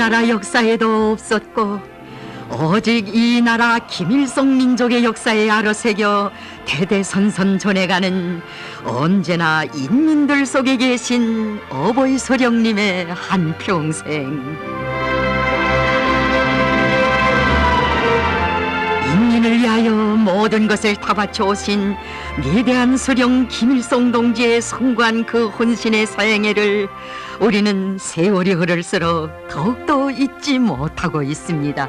우리나라 역사에도 없었고 오직 이 나라 김일성 민족의 역사에 아로새겨 대대선선 전해가는 언제나 인민들 속에 계신 어버이 소령님의 한평생. 인민을 위하여 모든 것을 다 바쳐오신 위대한 소령 김일성 동지의 숭고한 그 혼신의 사행애를 우리는 세월이 흐를수록 더욱더 잊지 못하고 있습니다.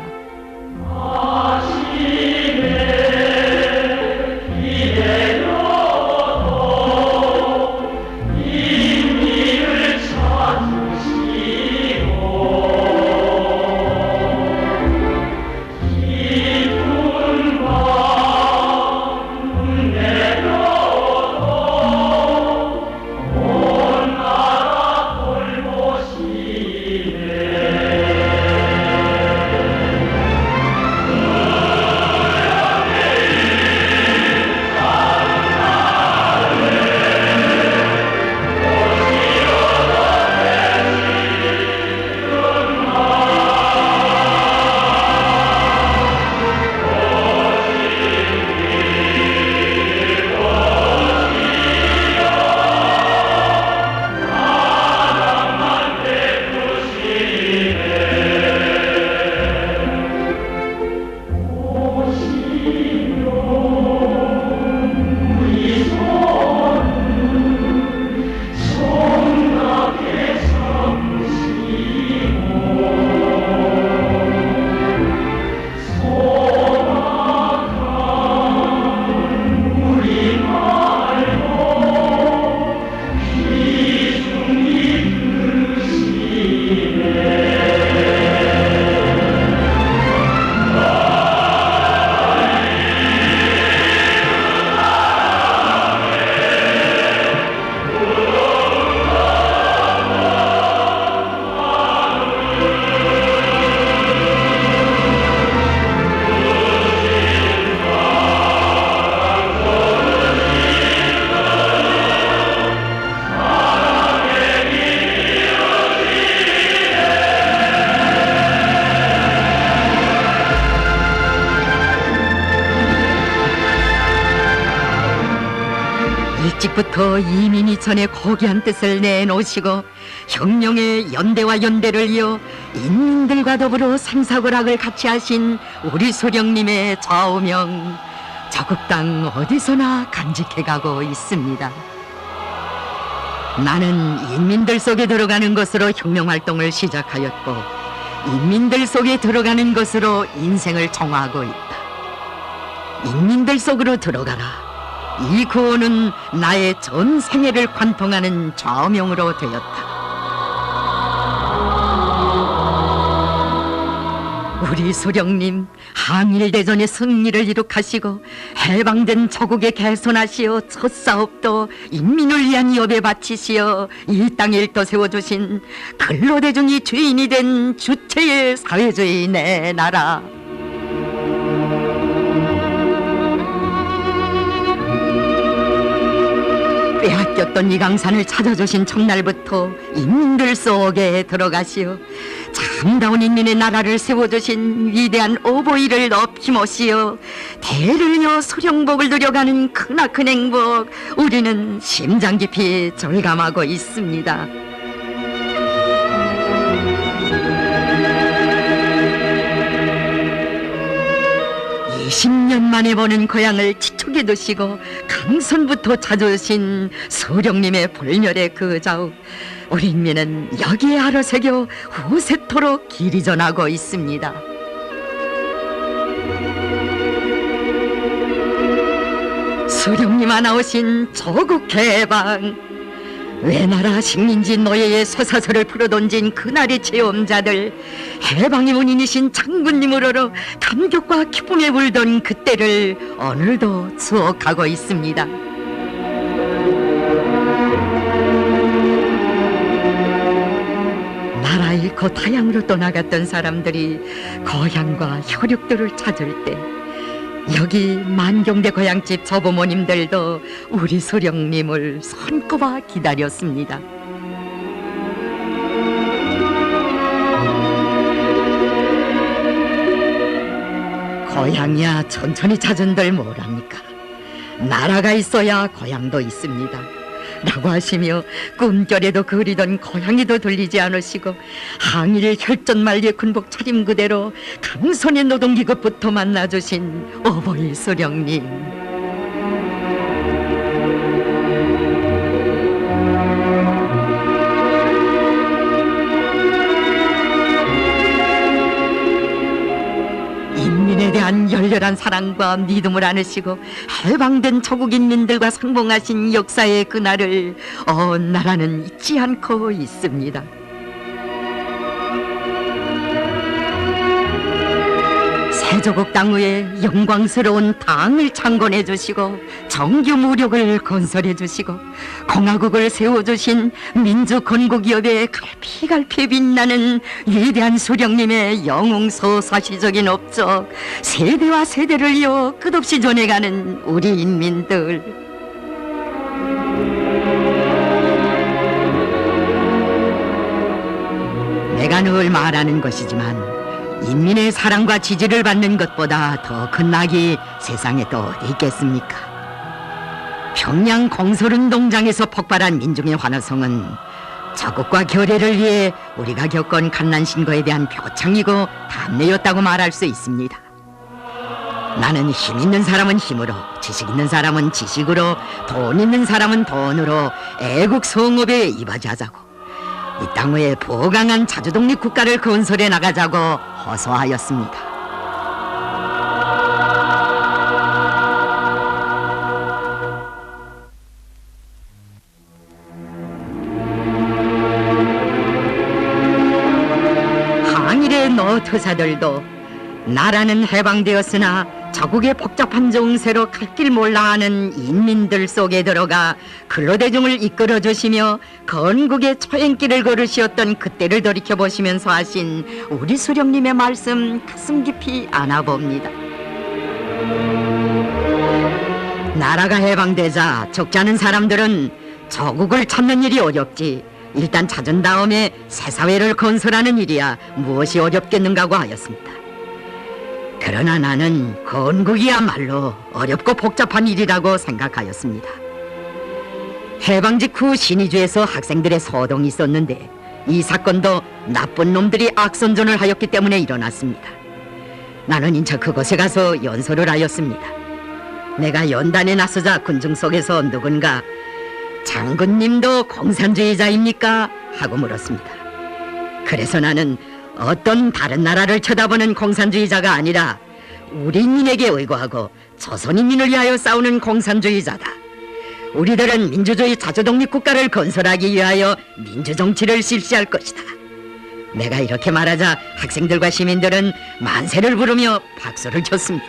일찍부터 이민이 전에 고귀한 뜻을 내놓으시고 혁명의 연대와 연대를 이어 인민들과 더불어 상사고락을 같이 하신 우리 소령님의 좌우명 저국당 어디서나 간직해가고 있습니다. 나는 인민들 속에 들어가는 것으로 혁명활동을 시작하였고 인민들 속에 들어가는 것으로 인생을 정화하고 있다. 인민들 속으로 들어가라. 이 구호는 나의 전 생애를 관통하는 좌우명으로 되었다. 우리 소령님, 항일대전의 승리를 이룩하시고 해방된 저국에 개선하시어 첫 사업도 인민을 위한 여배 바치시어 이 땅에 일터 세워주신 근로대중이 주인이 된 주체의 사회주의 내 나라. 빼앗겼던 이 강산을 찾아주신 첫날부터 인민들 속에 들어가시어 참다운 인민의 나라를 세워주신 위대한 어버이를 높이 모시어 대를 이어 소령복을 누려가는 크나큰 행복 우리는 심장 깊이 절감하고 있습니다. 20년 만에 보는 고향을 지척에 두시고 강선부터 찾아오신 소령님의 불멸의 그 자욱 우리 인민은 여기에 아로새겨 후세토록 길이 전하고 있습니다. 소령님 하나오신 조국 해방 외나라 식민지 노예의 쇠사슬을 풀어던진 그날의 체험자들 해방의 문인이신 장군님으로로 감격과 기쁨에 울던 그때를 오늘도 추억하고 있습니다. 나라 잃고 타향으로 떠나갔던 사람들이 고향과 혈육들을 찾을 때 여기 만경대 고향집 조부모님들도 우리 소령님을 손꼽아 기다렸습니다. 고향이야 천천히 찾은들 뭐랍니까? 나라가 있어야 고향도 있습니다 라고 하시며 꿈결에도 그리던 고향이도 들리지 않으시고 항일 혈전말리의 군복 차림 그대로 강선의 노동기급부터 만나주신 어버이 수령님, 인민에 대한 열렬한 사랑과 믿음을 안으시고 해방된 조국 인민들과 상봉하신 역사의 그날을 온 나라는 잊지 않고 있습니다. 세조국 당후에 영광스러운 당을 창건해 주시고 정규 무력을 건설해 주시고 공화국을 세워주신 민주건국기업의 갈피갈피 빛나는 위대한 수령님의 영웅소사시적인 업적, 세대와 세대를 이어 끝없이 전해가는 우리 인민들, 내가 늘 말하는 것이지만 인민의 사랑과 지지를 받는 것보다 더 큰 낙이 세상에 또 어디 있겠습니까? 평양 공설운동장에서 폭발한 민중의 환호성은 자국과 결의를 위해 우리가 겪은 갓난신고에 대한 표창이고 담례였다고 말할 수 있습니다. 나는 힘 있는 사람은 힘으로, 지식 있는 사람은 지식으로, 돈 있는 사람은 돈으로 애국 성업에 이바지하자고, 이 땅 위에 보강한 자주독립 국가를 건설해 나가자고 호소하였습니다. 항일의 노투사들도 나라는 해방되었으나 자국의 복잡한 정세로 갈 길 몰라 하는 인민들 속에 들어가 근로대중을 이끌어 주시며 건국의 초행길을 걸으시었던 그때를 돌이켜보시면서 하신 우리 수령님의 말씀 가슴 깊이 안아봅니다. 나라가 해방되자 적지 않은 사람들은 조국을 찾는 일이 어렵지, 일단 찾은 다음에 새 사회를 건설하는 일이야 무엇이 어렵겠는가고 하였습니다. 그러나 나는 건국이야말로 어렵고 복잡한 일이라고 생각하였습니다. 해방 직후 신의주에서 학생들의 소동이 있었는데 이 사건도 나쁜 놈들이 악선전을 하였기 때문에 일어났습니다. 나는 인차 그곳에 가서 연설을 하였습니다. 내가 연단에 나서자 군중 속에서 누군가 장군님도 공산주의자입니까? 하고 물었습니다. 그래서 나는 어떤 다른 나라를 쳐다보는 공산주의자가 아니라 우리 인민에게 의거하고 조선인민을 위하여 싸우는 공산주의자다. 우리들은 민주주의 자주독립 국가를 건설하기 위하여 민주정치를 실시할 것이다. 내가 이렇게 말하자 학생들과 시민들은 만세를 부르며 박수를 쳤습니다.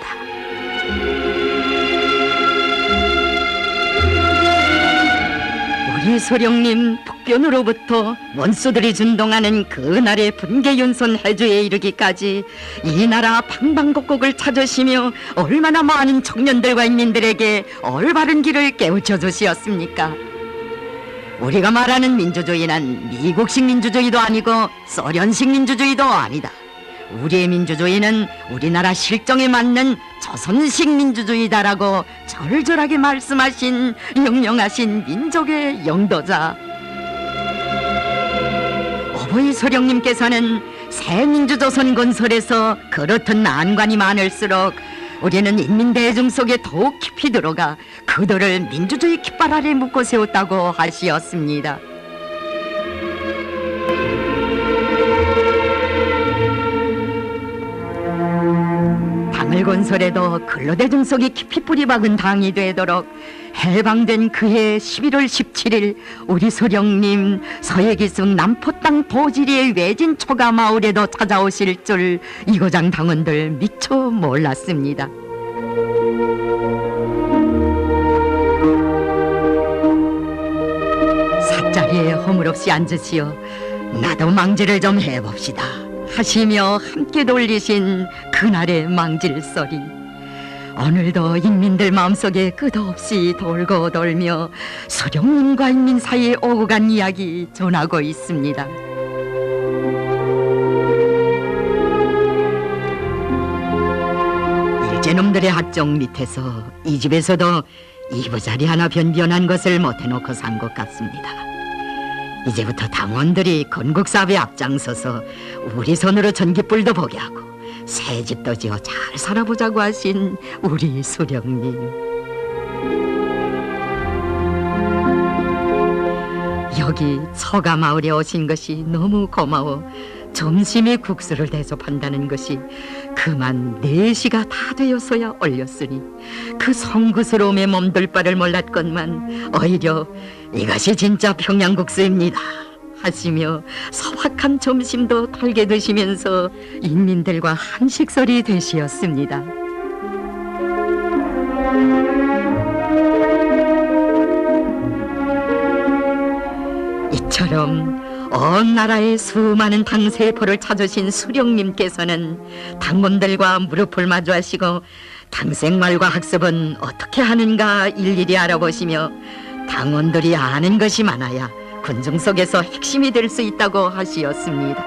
우리 소령님 북변으로부터 원수들이 준동하는 그날의 분계윤선 해주에 이르기까지 이 나라 방방곡곡을 찾으시며 얼마나 많은 청년들과 인민들에게 올바른 길을 깨우쳐 주시었습니까? 우리가 말하는 민주주의는 미국식 민주주의도 아니고 소련식 민주주의도 아니다. 우리의 민주주의는 우리나라 실정에 맞는 조선식 민주주의다라고 절절하게 말씀하신 영영하신 민족의 영도자 어버이 소령님께서는 새 민주조선 건설에서 그렇던 난관이 많을수록 우리는 인민대중 속에 더욱 깊이 들어가 그들을 민주주의 깃발 아래 묶어 세웠다고 하시었습니다. 당을 건설해도 근로대중 속에 깊이 뿌리박은 당이 되도록 해방된 그해 11월 17일 우리 소령님 서해기슭 남포 땅 도지리의 외진 초가 마을에도 찾아오실 줄 이고장 당원들 미처 몰랐습니다. 삿자리에 허물없이 앉으시어 나도 망지를 좀 해봅시다 하시며 함께 돌리신 그날의 망질 소리, 오늘도 인민들 마음속에 끝없이 돌고 돌며 소령님과 인민 사이에 오고 간 이야기 전하고 있습니다. 당원들의 학정 밑에서 이 집에서도 이부자리 하나 변변한 것을 못해놓고 산 것 같습니다. 이제부터 당원들이 건국사업에 앞장서서 우리 손으로 전깃불도 보게 하고 새 집도 지어 잘 살아보자고 하신 우리 수령님. 여기 처가 마을에 오신 것이 너무 고마워 점심에 국수를 대접한다는 것이 그만 4시가 다 되어서야 올렸으니 그 송구스러움에 몸둘 바를 몰랐건만 오히려 이것이 진짜 평양국수입니다 하시며 소박한 점심도 달게 드시면서 인민들과 한식설이 되시었습니다. 이처럼 온 나라의 수많은 당세포를 찾으신 수령님께서는 당원들과 무릎을 마주하시고 당생말과 학습은 어떻게 하는가 일일이 알아보시며 당원들이 아는 것이 많아야 군중 속에서 핵심이 될 수 있다고 하시었습니다.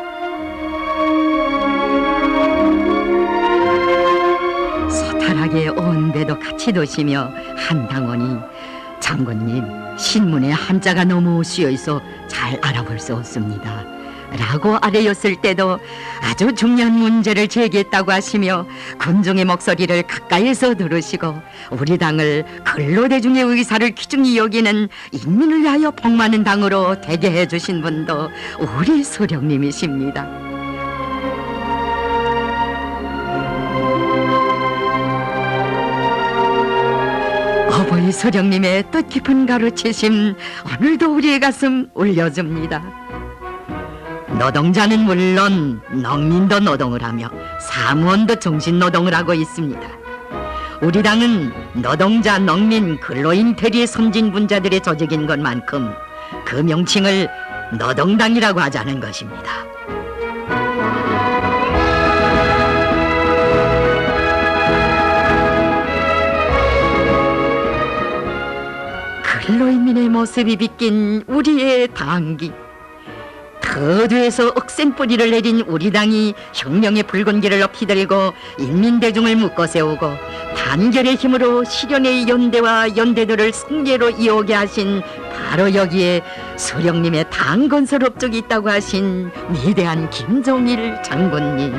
소탈하게 온 배도 같이 도시며 한 당원이 장군님, 신문에 한자가 너무 씌어있어 잘 알아볼 수 없습니다 라고 아뢰었을 때도 아주 중요한 문제를 제기했다고 하시며 군중의 목소리를 가까이에서 들으시고 우리 당을 근로대중의 의사를 귀중히 여기는 인민을 위하여 복많은 당으로 되게 해주신 분도 우리 수령님이십니다. 어버이 수령님의 뜻깊은 가르치심 오늘도 우리의 가슴 울려줍니다. 노동자는 물론 농민도 노동을 하며 사무원도 정신노동을 하고 있습니다. 우리 당은 노동자, 농민, 근로인 대리의 선진분자들의 조직인 것만큼 그 명칭을 노동당이라고 하자는 것입니다. 근로인민의 모습이 비낀 우리의 당기, 그 뒤에서 억센 뿌리를 내린 우리 당이 혁명의 붉은 길을 높이 들고 인민대중을 묶어 세우고 단결의 힘으로 실현의 연대와 연대들을 승리로 이어오게 하신 바로 여기에 수령님의 당 건설 업적이 있다고 하신 위대한 김종일 장군님.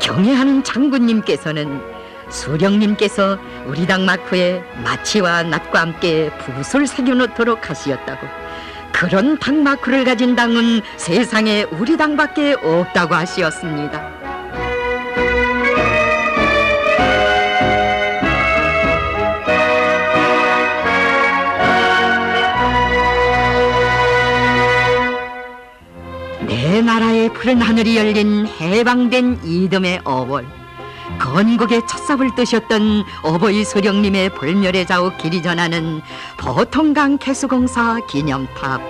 경애하는 장군님께서는 수령님께서 우리 당 마크에 마치와 낫과 함께 붓을 새겨놓도록 하시었다고, 그런 당 마크를 가진 당은 세상에 우리 당밖에 없다고 하시었습니다. 내 나라의 푸른 하늘이 열린 해방된 이듬해 5월, 건국의 첫삽을 뜨셨던 어버이 수령님의 불멸의 자욱 길이 전하는 보통강 개수공사 기념탑.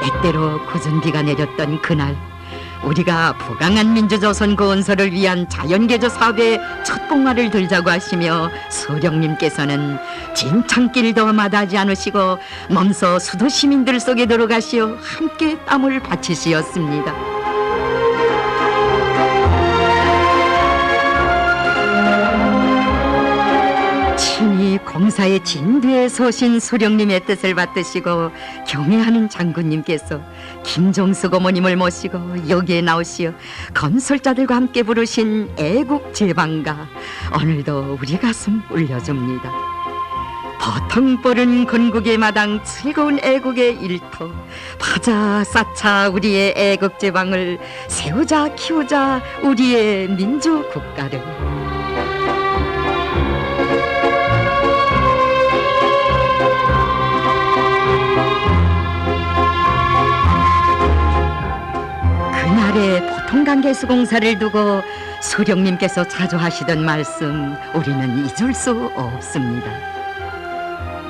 때때로 굳은 비가 내렸던 그날, 우리가 부강한 민주조선 건설을 위한 자연개조 사업에 첫 봉화를 들자고 하시며 수령님께서는 진창길도 마다하지 않으시고 몸소 수도 시민들 속에 들어가시어 함께 땀을 바치시었습니다. 친히 공사의 진두에 서신 수령님의 뜻을 받드시고 경애하는 장군님께서 김종숙 어머님을 모시고 여기에 나오시어 건설자들과 함께 부르신 애국제방가, 오늘도 우리 가슴 울려줍니다. 보통 뻘은 건국의 마당, 즐거운 애국의 일터, 파자 쌓자 우리의 애국제방을, 세우자 키우자 우리의 민주국가를. 그날의 보통강개수공사를 두고 수령님께서 자주 하시던 말씀, 우리는 잊을 수 없습니다.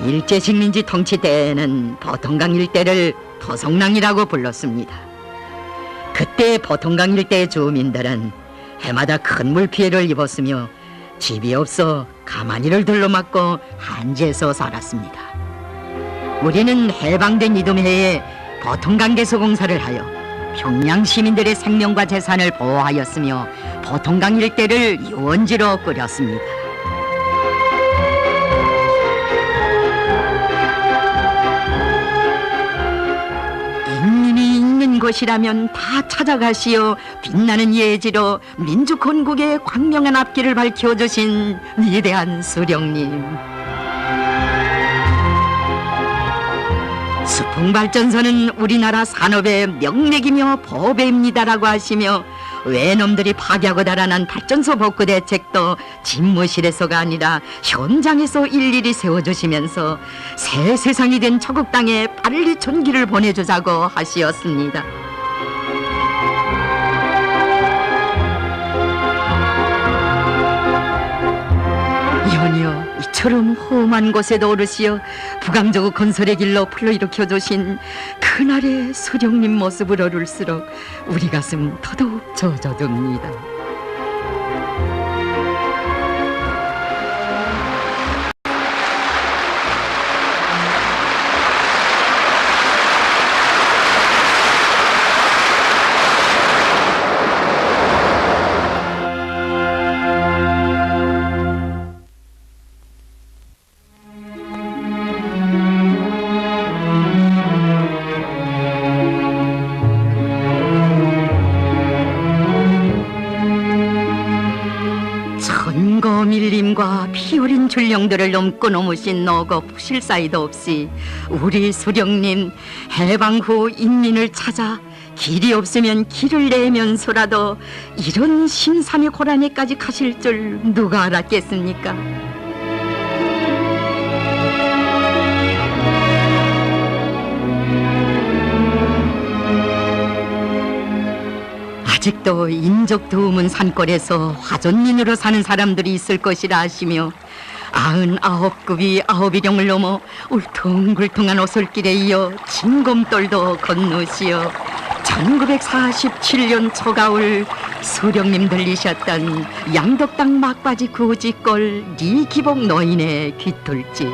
일제식민지 통치 때에는 보통강 일대를 토성랑이라고 불렀습니다. 그때 보통강 일대의 주민들은 해마다 큰 물피해를 입었으며 집이 없어 가마니를 들러맞고 한지에서 살았습니다. 우리는 해방된 이듬해에 보통강 개소공사를 하여 평양 시민들의 생명과 재산을 보호하였으며 보통강 일대를 유원지로 꾸렸습니다. 인민이 있는 곳이라면 다 찾아가시어 빛나는 예지로 민주 건국의 광명한 앞길을 밝혀주신 위대한 수령님. 수풍발전소는 우리나라 산업의 명맥이며 보배입니다라고 하시며 외놈들이 파괴하고 달아난 발전소 복구 대책도 집무실에서가 아니라 현장에서 일일이 세워주시면서 새 세상이 된 조국 땅에 빨리 전기를 보내주자고 하시었습니다. 연이어 이처럼 험한 곳에도 오르시어 부강조국 건설의 길로 불러일으켜 주신 그날의 수령님 모습을 오를수록 우리 가슴 더더욱 젖어듭니다. 밀림과 피 어린 줄령들을 넘고 넘으신 너거 푸실 사이도 없이 우리 수령님 해방 후 인민을 찾아 길이 없으면 길을 내면서라도 이런 신삼의 고란에까지 가실 줄 누가 알았겠습니까? 아직도 인적 드문 산골에서 화전민으로 사는 사람들이 있을 것이라 하시며 99급이 9일령을 넘어 울퉁불퉁한 오솔길에 이어 진검돌도 건너시어 1947년 초가을 수령님 들리셨던 양덕당 막바지 구지골 리기복 노인의 귀뚫집.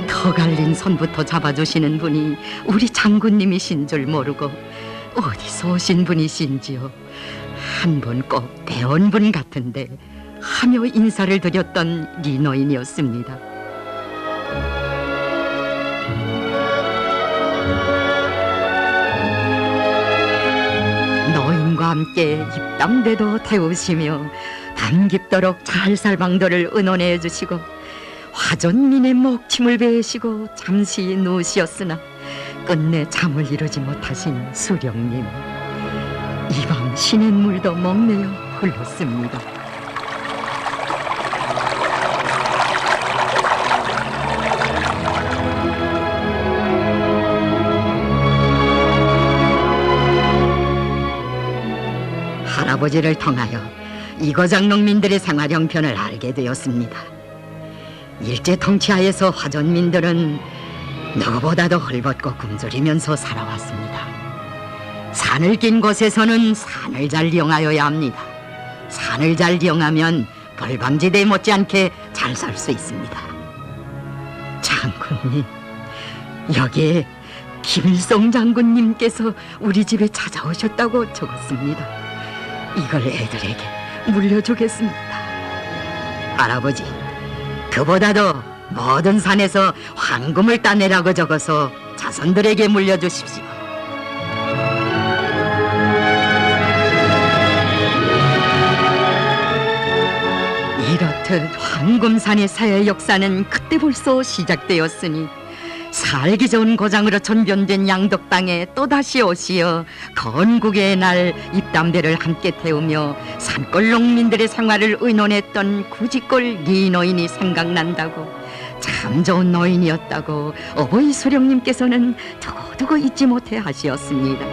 터 갈린 손부터 잡아주시는 분이 우리 장군님이신 줄 모르고 어디서 오신 분이신지요. 한 분 꼭 배운 분 같은데 하며 인사를 드렸던 리노인이었습니다. 노인과 함께 입담대도 태우시며 밤 깊도록 잘살방도를 의논해 주시고 화전민의 목침을 베시고 잠시 누우시었으나 끝내 잠을 이루지 못하신 수령님. 이 밤 시냇물도 먹내어 흘렀습니다. 할아버지를 통하여 이거장 농민들의 생활 형편을 알게 되었습니다. 일제 통치하에서 화전민들은 누구보다도 헐벗고 굶주리면서 살아왔습니다. 산을 낀 곳에서는 산을 잘 이용하여야 합니다. 산을 잘 이용하면 벌방지대 못지않게 잘 살 수 있습니다. 장군님, 여기에 김일성 장군님께서 우리 집에 찾아오셨다고 적었습니다. 이걸 애들에게 물려주겠습니다. 할아버지, 그보다도 모든 산에서 황금을 따내라고 적어서 자손들에게 물려주십시오. 이렇듯 황금산의 사회 역사는 그때 벌써 시작되었으니 살기 좋은 고장으로 전변된 양덕땅에 또다시 오시어 건국의 날 입담대를 함께 태우며 산골 농민들의 생활을 의논했던 구지골 리노인이 생각난다고, 참 좋은 노인이었다고 어버이 수령님께서는 두고두고 잊지 못해 하시었습니다.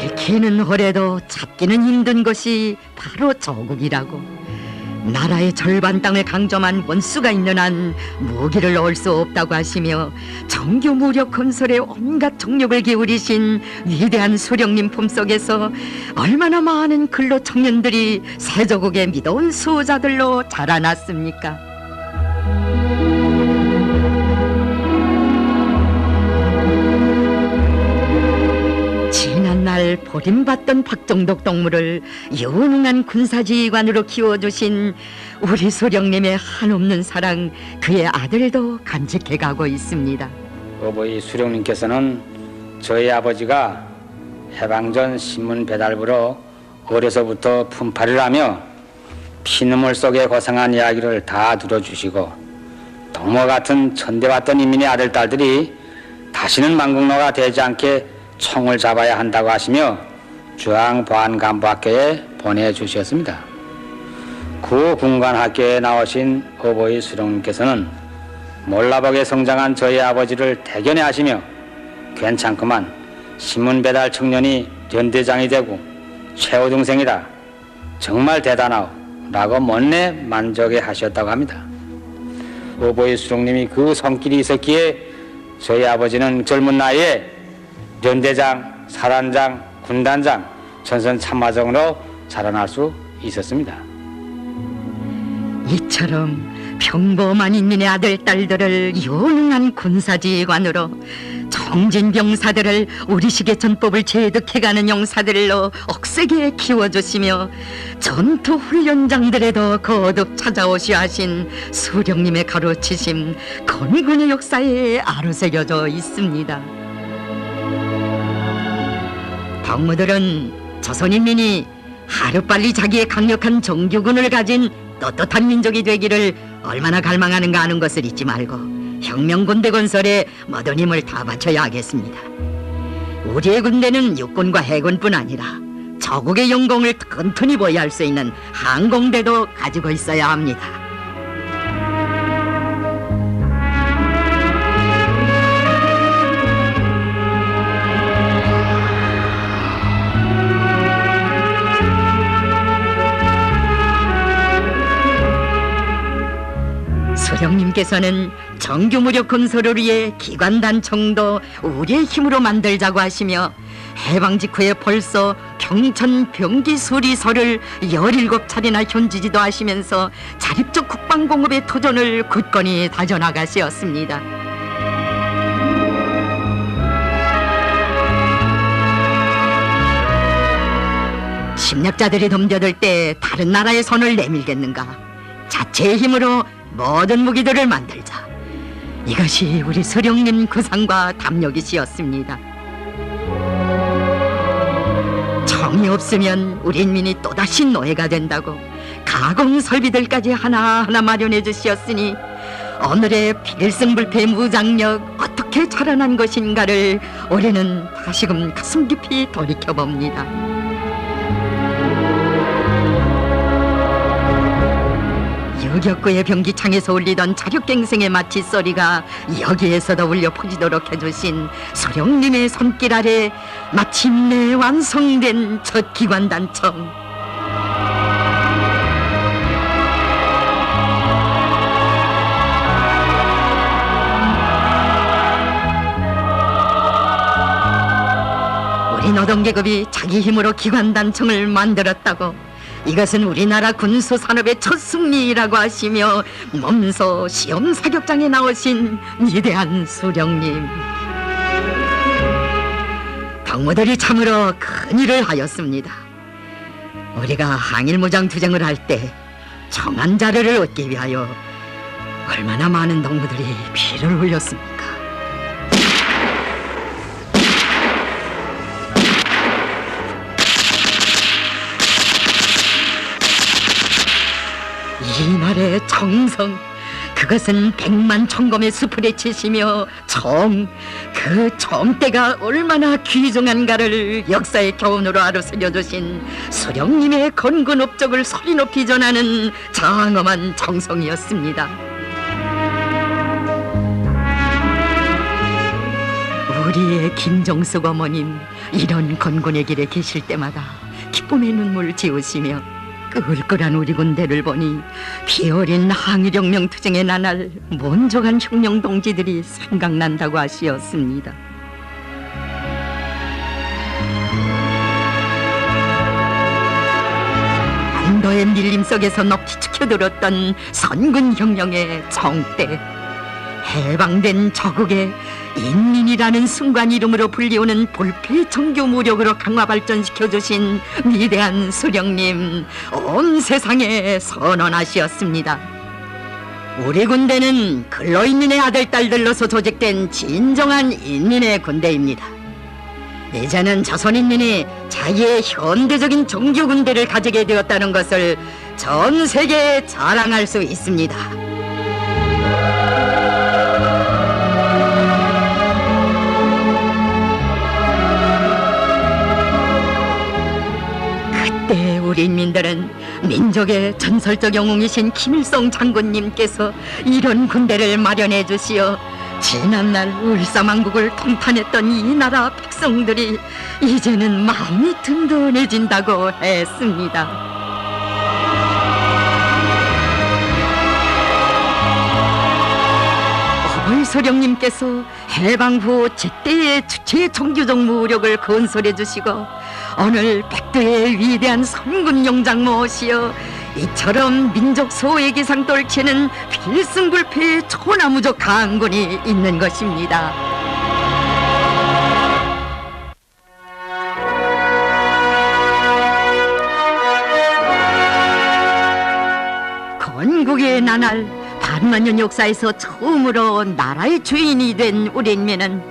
잃기는 오래도 찾기는 힘든 것이 바로 조국이라고, 나라의 절반 땅을 강점한 원수가 있는 한 무기를 넣을 수 없다고 하시며 정교 무력 건설에 온갖 정력을 기울이신 위대한 수령님 품속에서 얼마나 많은 근로 청년들이 세조국의 믿어온 수호자들로 자라났습니까? 지난날 버림받던 박종덕 동무를 유능한 군사지휘관으로 키워주신 우리 수령님의 한없는 사랑, 그의 아들도 간직해가고 있습니다. 어버이 수령님께서는 저희 아버지가 해방전 신문 배달부로 어려서부터 품팔이를 하며 피눈물 속에 고생한 이야기를 다 들어주시고 동무 같은 천대받던 인민의 아들, 딸들이 다시는 망국노가 되지 않게 총을 잡아야 한다고 하시며 중앙보안간부학교에 보내주셨습니다. 그 군관학교에 나오신 어버이 수령님께서는 몰라보게 성장한 저희 아버지를 대견해 하시며 괜찮구만, 신문 배달 청년이 연대장이 되고 최후 동생이다, 정말 대단하오 라고 못내 만족해 하셨다고 합니다. 어버이 수령님이 그 손길이 있었기에 저희 아버지는 젊은 나이에 연대장, 사단장, 군단장, 전선 참마정으로 자라날 수 있었습니다. 이처럼 평범한 인민의 아들, 딸들을 유능한 군사지휘관으로, 정진병사들을 우리식의 전법을 체득해가는 용사들로 억세게 키워주시며 전투훈련장들에도 거듭 찾아오시어 하신 수령님의 가르치심, 건군의 역사에 아로새겨져 있습니다. 동무들은 조선인민이 하루빨리 자기의 강력한 정규군을 가진 떳떳한 민족이 되기를 얼마나 갈망하는가 하는 것을 잊지 말고 혁명군대 건설에 모든 힘을 다 바쳐야 하겠습니다. 우리의 군대는 육군과 해군뿐 아니라 저국의 영광을 튼튼히 보유할 수 있는 항공대도 가지고 있어야 합니다. 수령님께서는 정규무력 건설을 위해 기관단청도 우리의 힘으로 만들자고 하시며 해방 직후에 벌써 경천 병기수리소를 17차례나 현지지도 하시면서 자립적 국방공업의 도전을 굳건히 다져나가시었습니다. 침략자들이 덤벼들 때 다른 나라의 손을 내밀겠는가? 자체의 힘으로 모든 무기들을 만들자. 이것이 우리 수령님 구상과 담력이시였습니다. 정이 없으면 우리 인민이 또다시 노예가 된다고 가공 설비들까지 하나하나 마련해 주시었으니 오늘의 필승불패 무장력 어떻게 자라난 것인가를 올해는 다시금 가슴 깊이 돌이켜봅니다. 여격구의 병기창에서 울리던 자력갱생의 마칫소리가 여기에서도 울려 퍼지도록 해주신 수령님의 손길 아래 마침내 완성된 첫 기관단청. 우리 노동계급이 자기 힘으로 기관단청을 만들었다고, 이것은 우리나라 군수산업의 첫 승리라고 하시며 몸소 시험 사격장에 나오신 위대한 수령님. 동무들이 참으로 큰 일을 하였습니다. 우리가 항일무장 투쟁을 할 때 정한 자료를 얻기 위하여 얼마나 많은 동무들이 피를 흘렸습니까? 이날의 정성, 그것은 백만 총검의 숲을 헤치시며 그 총대가 얼마나 귀중한가를 역사의 교훈으로 아로새겨주신 수령님의 건군 업적을 소리 높이 전하는 장엄한 정성이었습니다. 우리의 김정숙 어머님, 이런 건군의 길에 계실 때마다 기쁨의 눈물 지으시며 끌끌한 우리 군대를 보니 피어린 항일혁명 투쟁의 나날 먼저 간 혁명 동지들이 생각난다고 하시었습니다. 안도의 밀림 속에서 높이 치켜들었던 선군혁명의 정대, 해방된 저국의 인민이라는 순간 이름으로 불리우는 불필 정교 무력으로 강화 발전시켜주신 위대한 수령님, 온 세상에 선언하시었습니다. 우리 군대는 근로인민의 아들, 딸들로서 조직된 진정한 인민의 군대입니다. 이제는 조선인민이 자기의 현대적인 정규 군대를 가지게 되었다는 것을 전 세계에 자랑할 수 있습니다. 그때 우리 인민들은 민족의 전설적 영웅이신 김일성 장군님께서 이런 군대를 마련해 주시어 지난날 울사망국을 통탄했던 이 나라 백성들이 이제는 마음이 든든해진다고 했습니다. 어벌소령님께서 해방 후 제때의 최정규적 무력을 건설해 주시고 오늘 백두의 위대한 선군용장 모시어 이처럼 민족 소외 기상 떨치는 필승불패의 초나무적 강군이 있는 것입니다. 건국의 나날 반만년 역사에서 처음으로 나라의 주인이 된 우리 인민은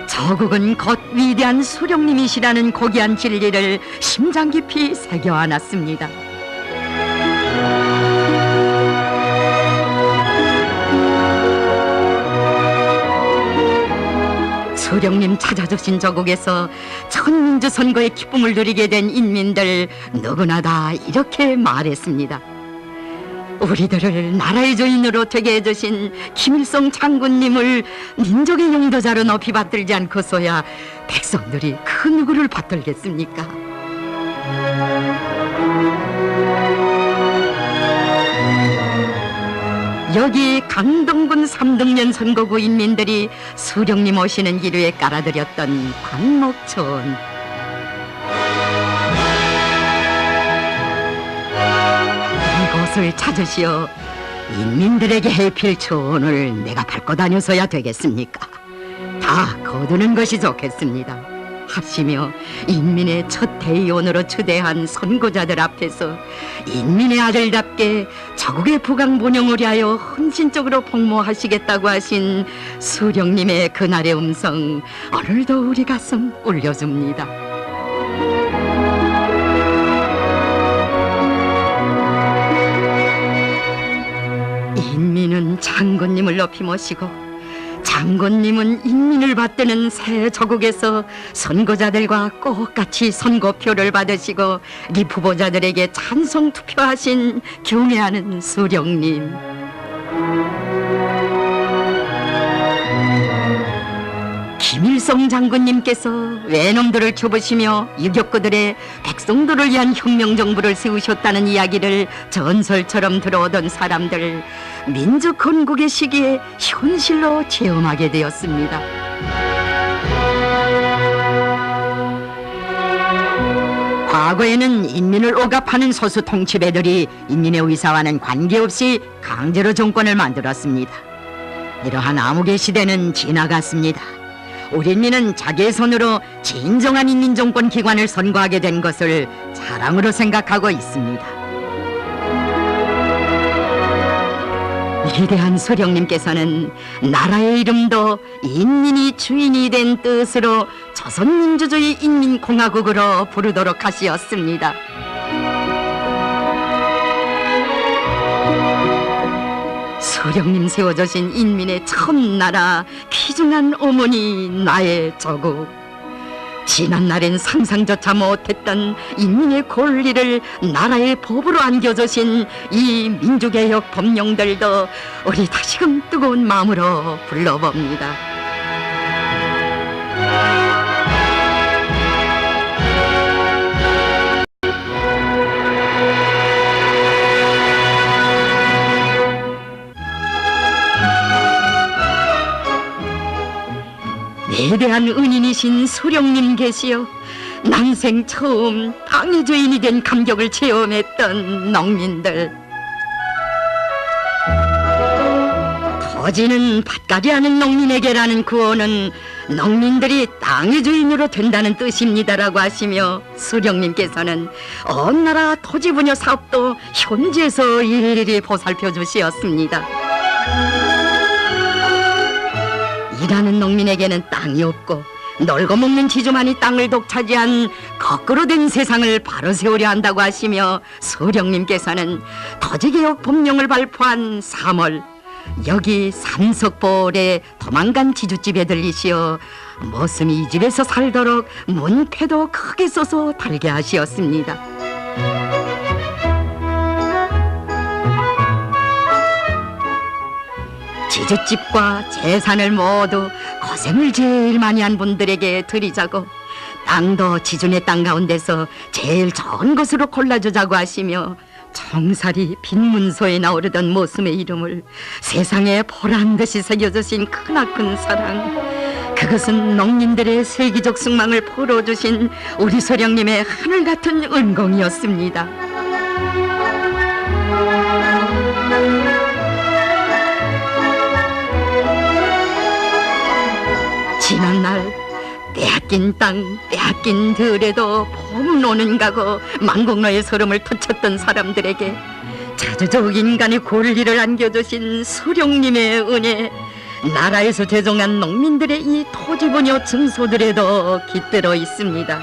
저국은 곧 위대한 수령님이시라는 고귀한 진리를 심장 깊이 새겨안았습니다. 수령님 찾아주신 저국에서 천민주 선거의 기쁨을 누리게 된 인민들 누구나 다 이렇게 말했습니다. 우리들을 나라의 주인으로 되게 해주신 김일성 장군님을 민족의 용도자로 높이 받들지 않고서야 백성들이 그 누구를 받들겠습니까? 여기 강동군 삼등면 선거구 인민들이 수령님 오시는 길 위에 깔아드렸던 광목촌, 이곳을 찾으시어 인민들에게 해필 초원을 내가 밟고 다녀서야 되겠습니까? 다 거두는 것이 좋겠습니다 하시며 인민의 첫 대의원으로 추대한 선고자들 앞에서 인민의 아들답게 저국의 부강 번영을 위하여 헌신적으로 복무하시겠다고 하신 수령님의 그날의 음성, 오늘도 우리 가슴 울려줍니다. 인민은 장군님을 높이 모시고 장군님은 인민을 받드는 새 저국에서 선거자들과 똑같이 선거표를 받으시고 리프보자들에게 찬성 투표하신 경애하는 수령님, 김일성 장군님께서 외놈들을 좁으시며 유격구들의 백성들을 위한 혁명정부를 세우셨다는 이야기를 전설처럼 들어오던 사람들, 민족 건국의 시기에 현실로 체험하게 되었습니다. 과거에는 인민을 억압하는 소수 통치배들이 인민의 의사와는 관계없이 강제로 정권을 만들었습니다. 이러한 암흑의 시대는 지나갔습니다. 우리 인민은 자기의 손으로 진정한 인민정권 기관을 선거하게 된 것을 자랑으로 생각하고 있습니다. 위대한 수령님께서는 나라의 이름도 인민이 주인이 된 뜻으로 조선민주주의 인민공화국으로 부르도록 하시었습니다. 수령님 세워주신 인민의 첫나라, 귀중한 어머니 나의 조국, 지난날엔 상상조차 못했던 인민의 권리를 나라의 법으로 안겨주신 이 민주개혁 법령들도 우리 다시금 뜨거운 마음으로 불러봅니다. 대대한 은인이신 수령님 계시어 난생 처음 땅의 주인이 된 감격을 체험했던 농민들. 터지는 밭갈이 하는 농민에게라는 구호는 농민들이 땅의 주인으로 된다는 뜻입니다라고 하시며 수령님께서는 온 나라 토지분여 사업도 현지에서 일일이 보살펴 주시었습니다. 일하는 농민에게는 땅이 없고 널고 먹는 지주만이 땅을 독차지한 거꾸로 된 세상을 바로 세우려 한다고 하시며 수령님께서는 토지개혁 법령을 발표한 3월 여기 산석볼에 도망간 지주집에 들리시어 머슴이 이 집에서 살도록 문패도 크게 써서 달게 하시었습니다. 지주집과 재산을 모두 고생을 제일 많이 한 분들에게 드리자고 땅도 지주네 땅 가운데서 제일 좋은 것으로 골라주자고 하시며 정살이 빈문서에 나오르던 모습의 이름을 세상에 보란듯이 새겨주신 크나큰 사랑, 그것은 농민들의 세기적 숙망을 풀어주신 우리 소령님의 하늘같은 은공이었습니다. 지난날 빼앗긴 땅, 빼앗긴 들에도 봄 오는 가고 망국노의 서름을 투쳤던 사람들에게 자주적 인간의 권리를 안겨주신 수령님의 은혜, 나라에서 제종한 농민들의 이 토지분여 증서들에도 깃들어 있습니다.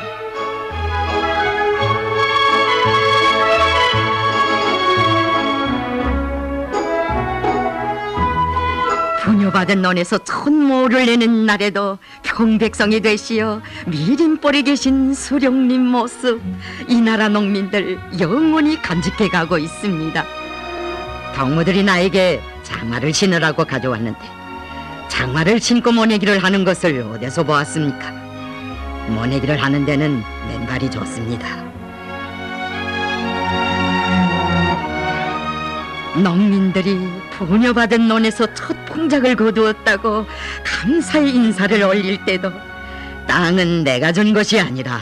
분여받은 논에서 천모를 내는 날에도 평백성이 되시어 미림벌에 계신 수령님 모습, 이 나라 농민들 영원히 간직해 가고 있습니다. 동무들이 나에게 장화를 신으라고 가져왔는데 장화를 신고 모내기를 하는 것을 어디서 보았습니까? 모내기를 하는 데는 맨발이 좋습니다. 농민들이 분여받은 논에서 첫 풍작을 거두었다고 감사의 인사를 올릴 때도 땅은 내가 준 것이 아니라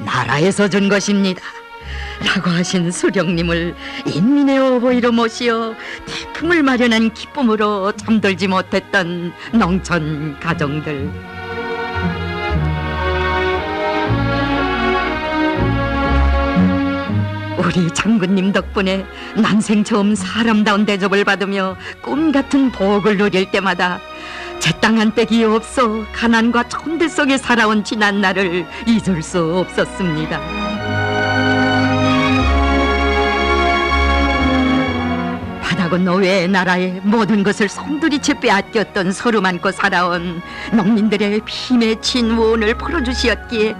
나라에서 준 것입니다 라고 하신 수령님을 인민의 어버이로 모시어 태풍을 마련한 기쁨으로 잠들지 못했던 농촌 가정들. 우리 장군님 덕분에 난생 처음 사람다운 대접을 받으며 꿈같은 복을 누릴 때마다 제 땅 한 떼기 없어 가난과 촌대 속에 살아온 지난 날을 잊을 수 없었습니다. 바다곤 노외의 나라의 모든 것을 송두리째 빼앗겼던 서름 안고 살아온 농민들의 피 맺힌 원을 풀어주시었기에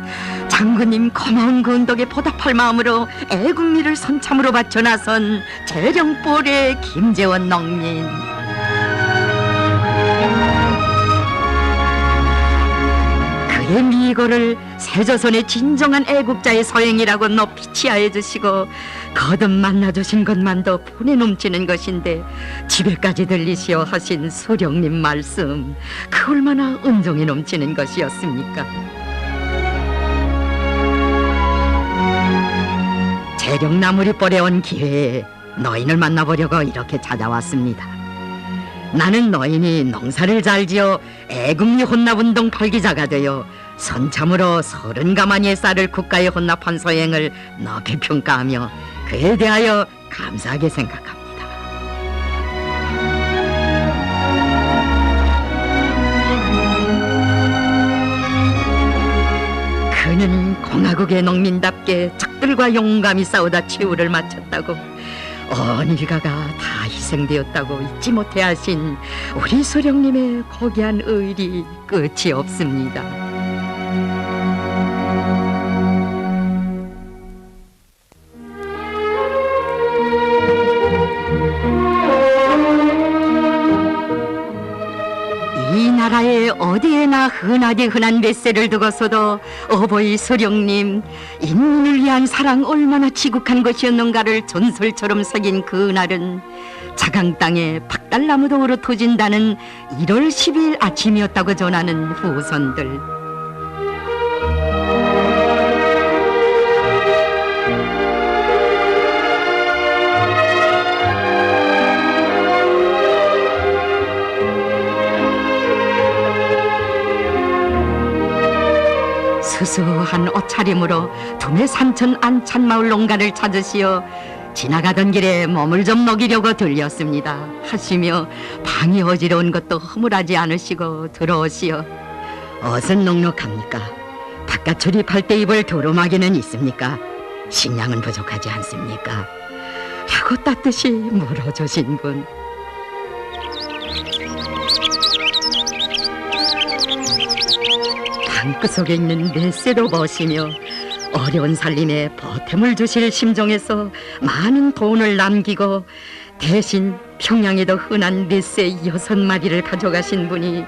장군님 고마운 그 은덕에 보답할 마음으로 애국미를 선참으로 바쳐 나선 재령벌의 김재원 농민. 그의 미고를 새조선의 진정한 애국자의 서행이라고 높이 치하해 주시고 거듭 만나주신 것만도 분에 넘치는 것인데 집에까지 들리시어 하신 수령님 말씀, 그 얼마나 은종이 넘치는 것이었습니까? 재령나무리벌에 온 기회에 너인을 만나보려고 이렇게 찾아왔습니다. 나는 너인이 농사를 잘 지어 애국리 혼납운동 발기자가 되어 선참으로 30가마니의 쌀을 국가에 혼납한 소행을 높이 평가하며 그에 대하여 감사하게 생각합니다. 그는 공화국의 농민답게 적들과 용감히 싸우다 최후를 마쳤다고, 온 일가가 다 희생되었다고 잊지 못해 하신 우리 수령님의 고귀한 의리 끝이 없습니다. 이 나라의 어디에나 흔하디 흔한 뱃새를 두고서도 어버이 소령님 인민을 위한 사랑 얼마나 지국한 것이었는가를 전설처럼 새긴 그날은 자강 땅에 박달나무도 오르 터진다는 1월 10일 아침이었다고 전하는 후손들. 수수한 옷차림으로 두메 산천 안찬마을 농가를 찾으시어 지나가던 길에 몸을 좀 녹이려고 들렸습니다 하시며 방이 어지러운 것도 허물하지 않으시고 들어오시어 어슨 넉넉합니까? 바깥 출입할 때 입을 두루마기는 있습니까? 식량은 부족하지 않습니까? 라고 따뜻이 물어주신 분. 방구 속에 있는 넷새도 보시며 어려운 살림에 보탬을 주실 심정에서 많은 돈을 남기고 대신 평양에도 흔한 넷새 6마리를 가져가신 분이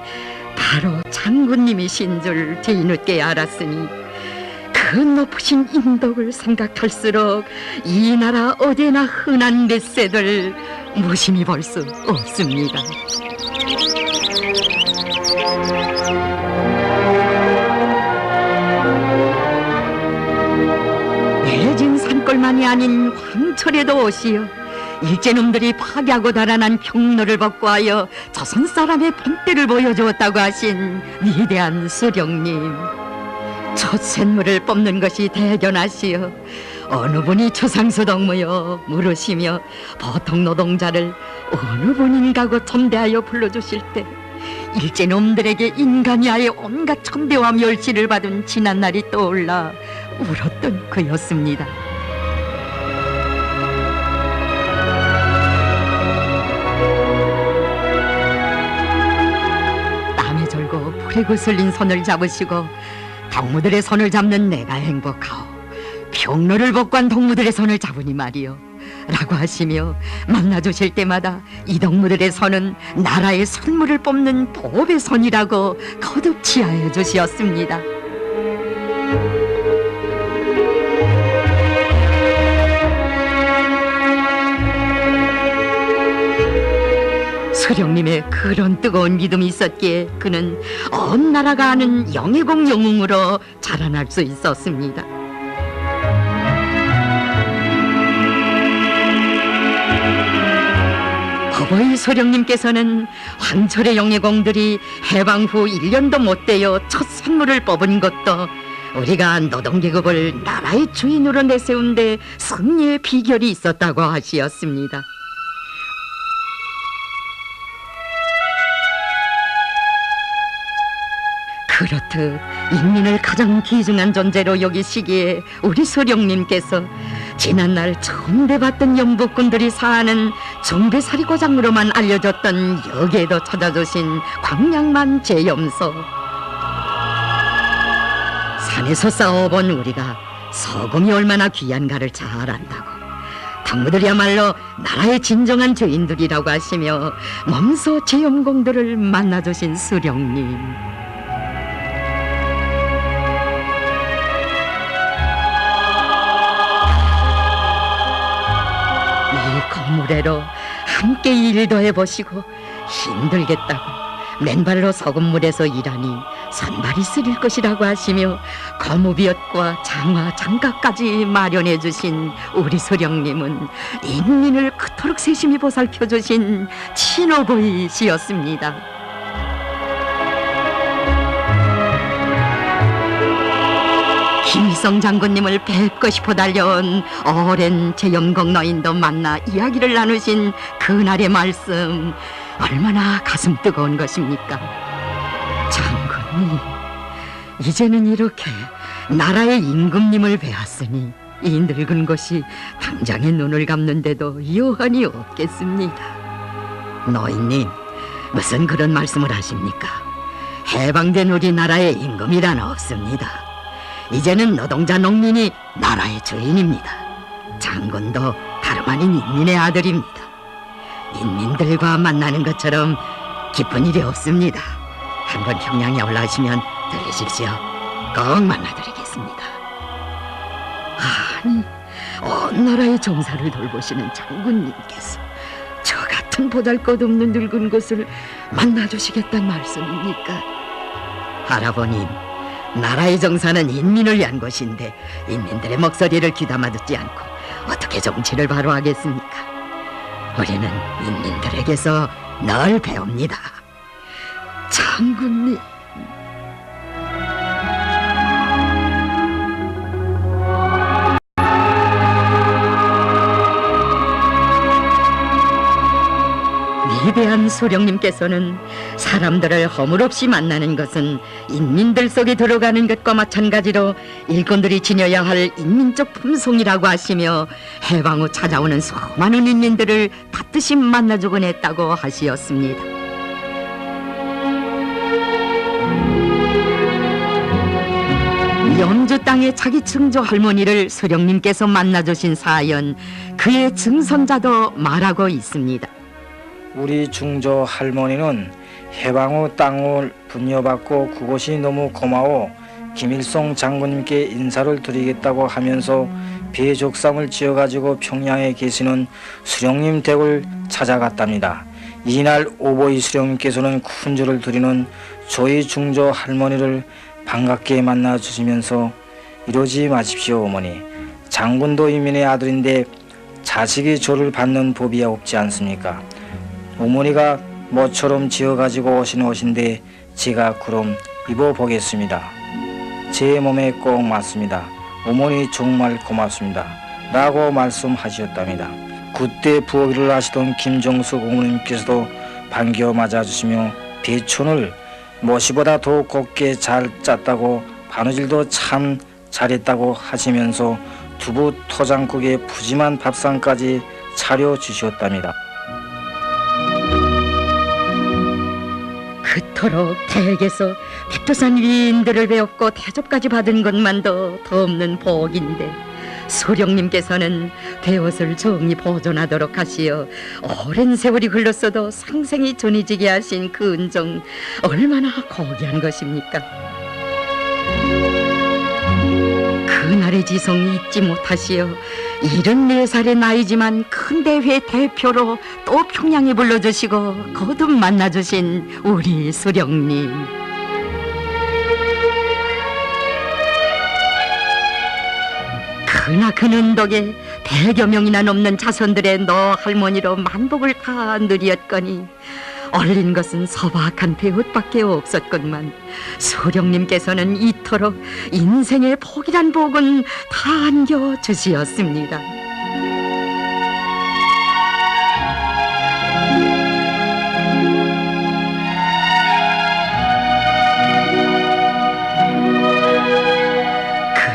바로 장군님이신 줄 뒤늦게 알았으니 그 높으신 인덕을 생각할수록 이 나라 어디나 흔한 넷새들 무심히 볼 수 없습니다. 내진 산골만이 아닌 황철에도 오시어 일제놈들이 파괴하고 달아난 평로를 복구하여 조선 사람의 본때를 보여주었다고 하신 위대한 수령님. 첫 쇳물을 뽑는 것이 대견하시어 어느 분이 초상수 덕무여 물으시며 보통 노동자를 어느 분인가고 첨대하여 불러주실 때 일제놈들에게 인간이 아예 온갖 천대와 멸시를 받은 지난 날이 떠올라 울었던 그였습니다. 땀에 절고 불에 거슬린 손을 잡으시고 동무들의 손을 잡는 내가 행복하오. 평로를 복구한 동무들의 손을 잡으니 말이요 라고 하시며 만나주실 때마다 이 동무들의 손은 나라의 선물을 뽑는 보배 손이라고 거듭 치하해 주시었습니다. 수령님의 그런 뜨거운 믿음이 있었기에 그는 온 나라가 아는 영예공 영웅으로 자라날 수 있었습니다. 어버이 소령님께서는 황철의 영예공들이 해방 후 1년도 못 되어 첫 선물을 뽑은 것도 우리가 노동계급을 나라의 주인으로 내세운 데 승리의 비결이 있었다고 하시었습니다. 그렇듯 인민을 가장 귀중한 존재로 여기시기에 우리 소령님께서 지난날 처음 대봤던 영복군들이 사하는 정배살이 고장으로만 알려졌던 여기에도 찾아주신 광양만 제염소. 산에서 싸워본 우리가 서금이 얼마나 귀한가를 잘 안다고 당무들이야말로 나라의 진정한 주인들이라고 하시며 몸소 제염공들을 만나주신 수령님. 거무래로 함께 일도 해보시고 힘들겠다고 맨발로 서금물에서 일하니 손발이 쓰릴 것이라고 하시며 거무비옷과 장화 장갑까지 마련해 주신 우리 소령님은 인민을 그토록 세심히 보살펴 주신 친어버이시였습니다. 김일성 장군님을 뵙고 싶어 달려온 오랜 제염공 노인도 만나 이야기를 나누신 그날의 말씀 얼마나 가슴 뜨거운 것입니까? 장군님, 이제는 이렇게 나라의 임금님을 뵈었으니 이 늙은 것이 당장에 눈을 감는데도 여한이 없겠습니다. 노인님, 무슨 그런 말씀을 하십니까? 해방된 우리나라의 임금이란 없습니다. 이제는 노동자 농민이 나라의 주인입니다. 장군도 다름 아닌 인민의 아들입니다. 인민들과 만나는 것처럼 기쁜 일이 없습니다. 한번 평양에 올라오시면 들리십시오. 꼭 만나드리겠습니다. 아니, 온 나라의 정사를 돌보시는 장군님께서 저 같은 보잘것없는 늙은 것을 만나주시겠단 말씀입니까? 할아버님, 나라의 정사는 인민을 위한 것인데 인민들의 목소리를 귀담아 듣지 않고 어떻게 정치를 바로 하겠습니까? 우리는 인민들에게서 늘 배웁니다. 장군님. 위대한 소령님께서는 사람들을 허물없이 만나는 것은 인민들 속에 들어가는 것과 마찬가지로 일꾼들이 지녀야 할 인민적 품성이라고 하시며 해방 후 찾아오는 수많은 인민들을 받듯이 만나주곤 했다고 하시었습니다. 염주 땅의 자기 증조 할머니를 소령님께서 만나주신 사연, 그의 증손자도 말하고 있습니다. 우리 중조 할머니는 해방 후 땅을 분여받고 그곳이 너무 고마워 김일성 장군님께 인사를 드리겠다고 하면서 배족상을 지어가지고 평양에 계시는 수령님 댁을 찾아갔답니다. 이날 오보이 수령님께서는 군주를 드리는 저희 중조 할머니를 반갑게 만나주시면서 이러지 마십시오 어머니. 장군도 이민의 아들인데 자식이 조를 받는 법이 없지 않습니까? 어머니가 모처럼 지어가지고 오신 옷인데 제가 그럼 입어보겠습니다. 제 몸에 꼭 맞습니다. 어머니 정말 고맙습니다. 라고 말씀하셨답니다. 그때 부엌일을 하시던 김정숙 어머님께서도 반겨 맞아주시며 배촌을 모시보다 더 곱게 잘 짰다고 바느질도 참 잘했다고 하시면서 두부 토장국에 푸짐한 밥상까지 차려주셨답니다. 그토록 대에게서 백두산 위인들을 배웠고 대접까지 받은 것만도 더 없는 복인데 소령님께서는 배옷을 정히 보존하도록 하시어 오랜 세월이 흘렀어도 상생이 전해지게 하신 그 은정, 얼마나 고귀한 것입니까? 그날의 지성이 잊지 못하시어 74살의 나이지만 큰 대회 대표로 또 평양에 불러주시고 거듭 만나주신 우리 수령님. 크나큰 덕에 100여 명이나 넘는 자손들의 너 할머니로 만복을 다 누리었거니 얼린 것은 소박한 배옷밖에 없었건만 소령님께서는 이토록 인생의 복이란 복은 다 안겨주시었습니다.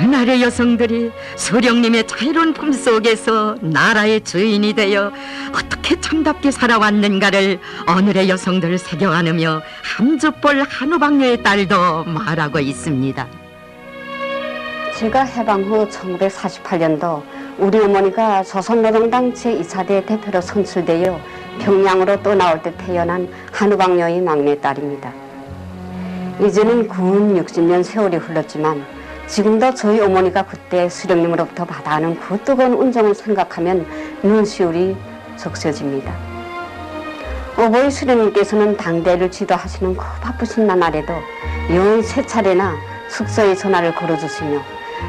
그날의 여성들이 소령님의 자유로운 품속에서 나라의 주인이 되어 어떻게 참답게 살아왔는가를 오늘의 여성들 새겨 안으며 함주볼 한우방녀의 딸도 말하고 있습니다. 제가 해방 후 1948년도 우리 어머니가 조선노동당 제2차대 대표로 선출되어 평양으로 떠나올 때 태어난 한우방녀의 막내딸입니다. 이제는 군 60년 세월이 흘렀지만 지금도 저희 어머니가 그때 수령님으로부터 받아하는 그 뜨거운 운정을 생각하면 눈시울이 적셔집니다. 오보이 수령님께서는 당대를 지도하시는 그 바쁘신 나날에도 연 3차례나 숙소에 전화를 걸어주시며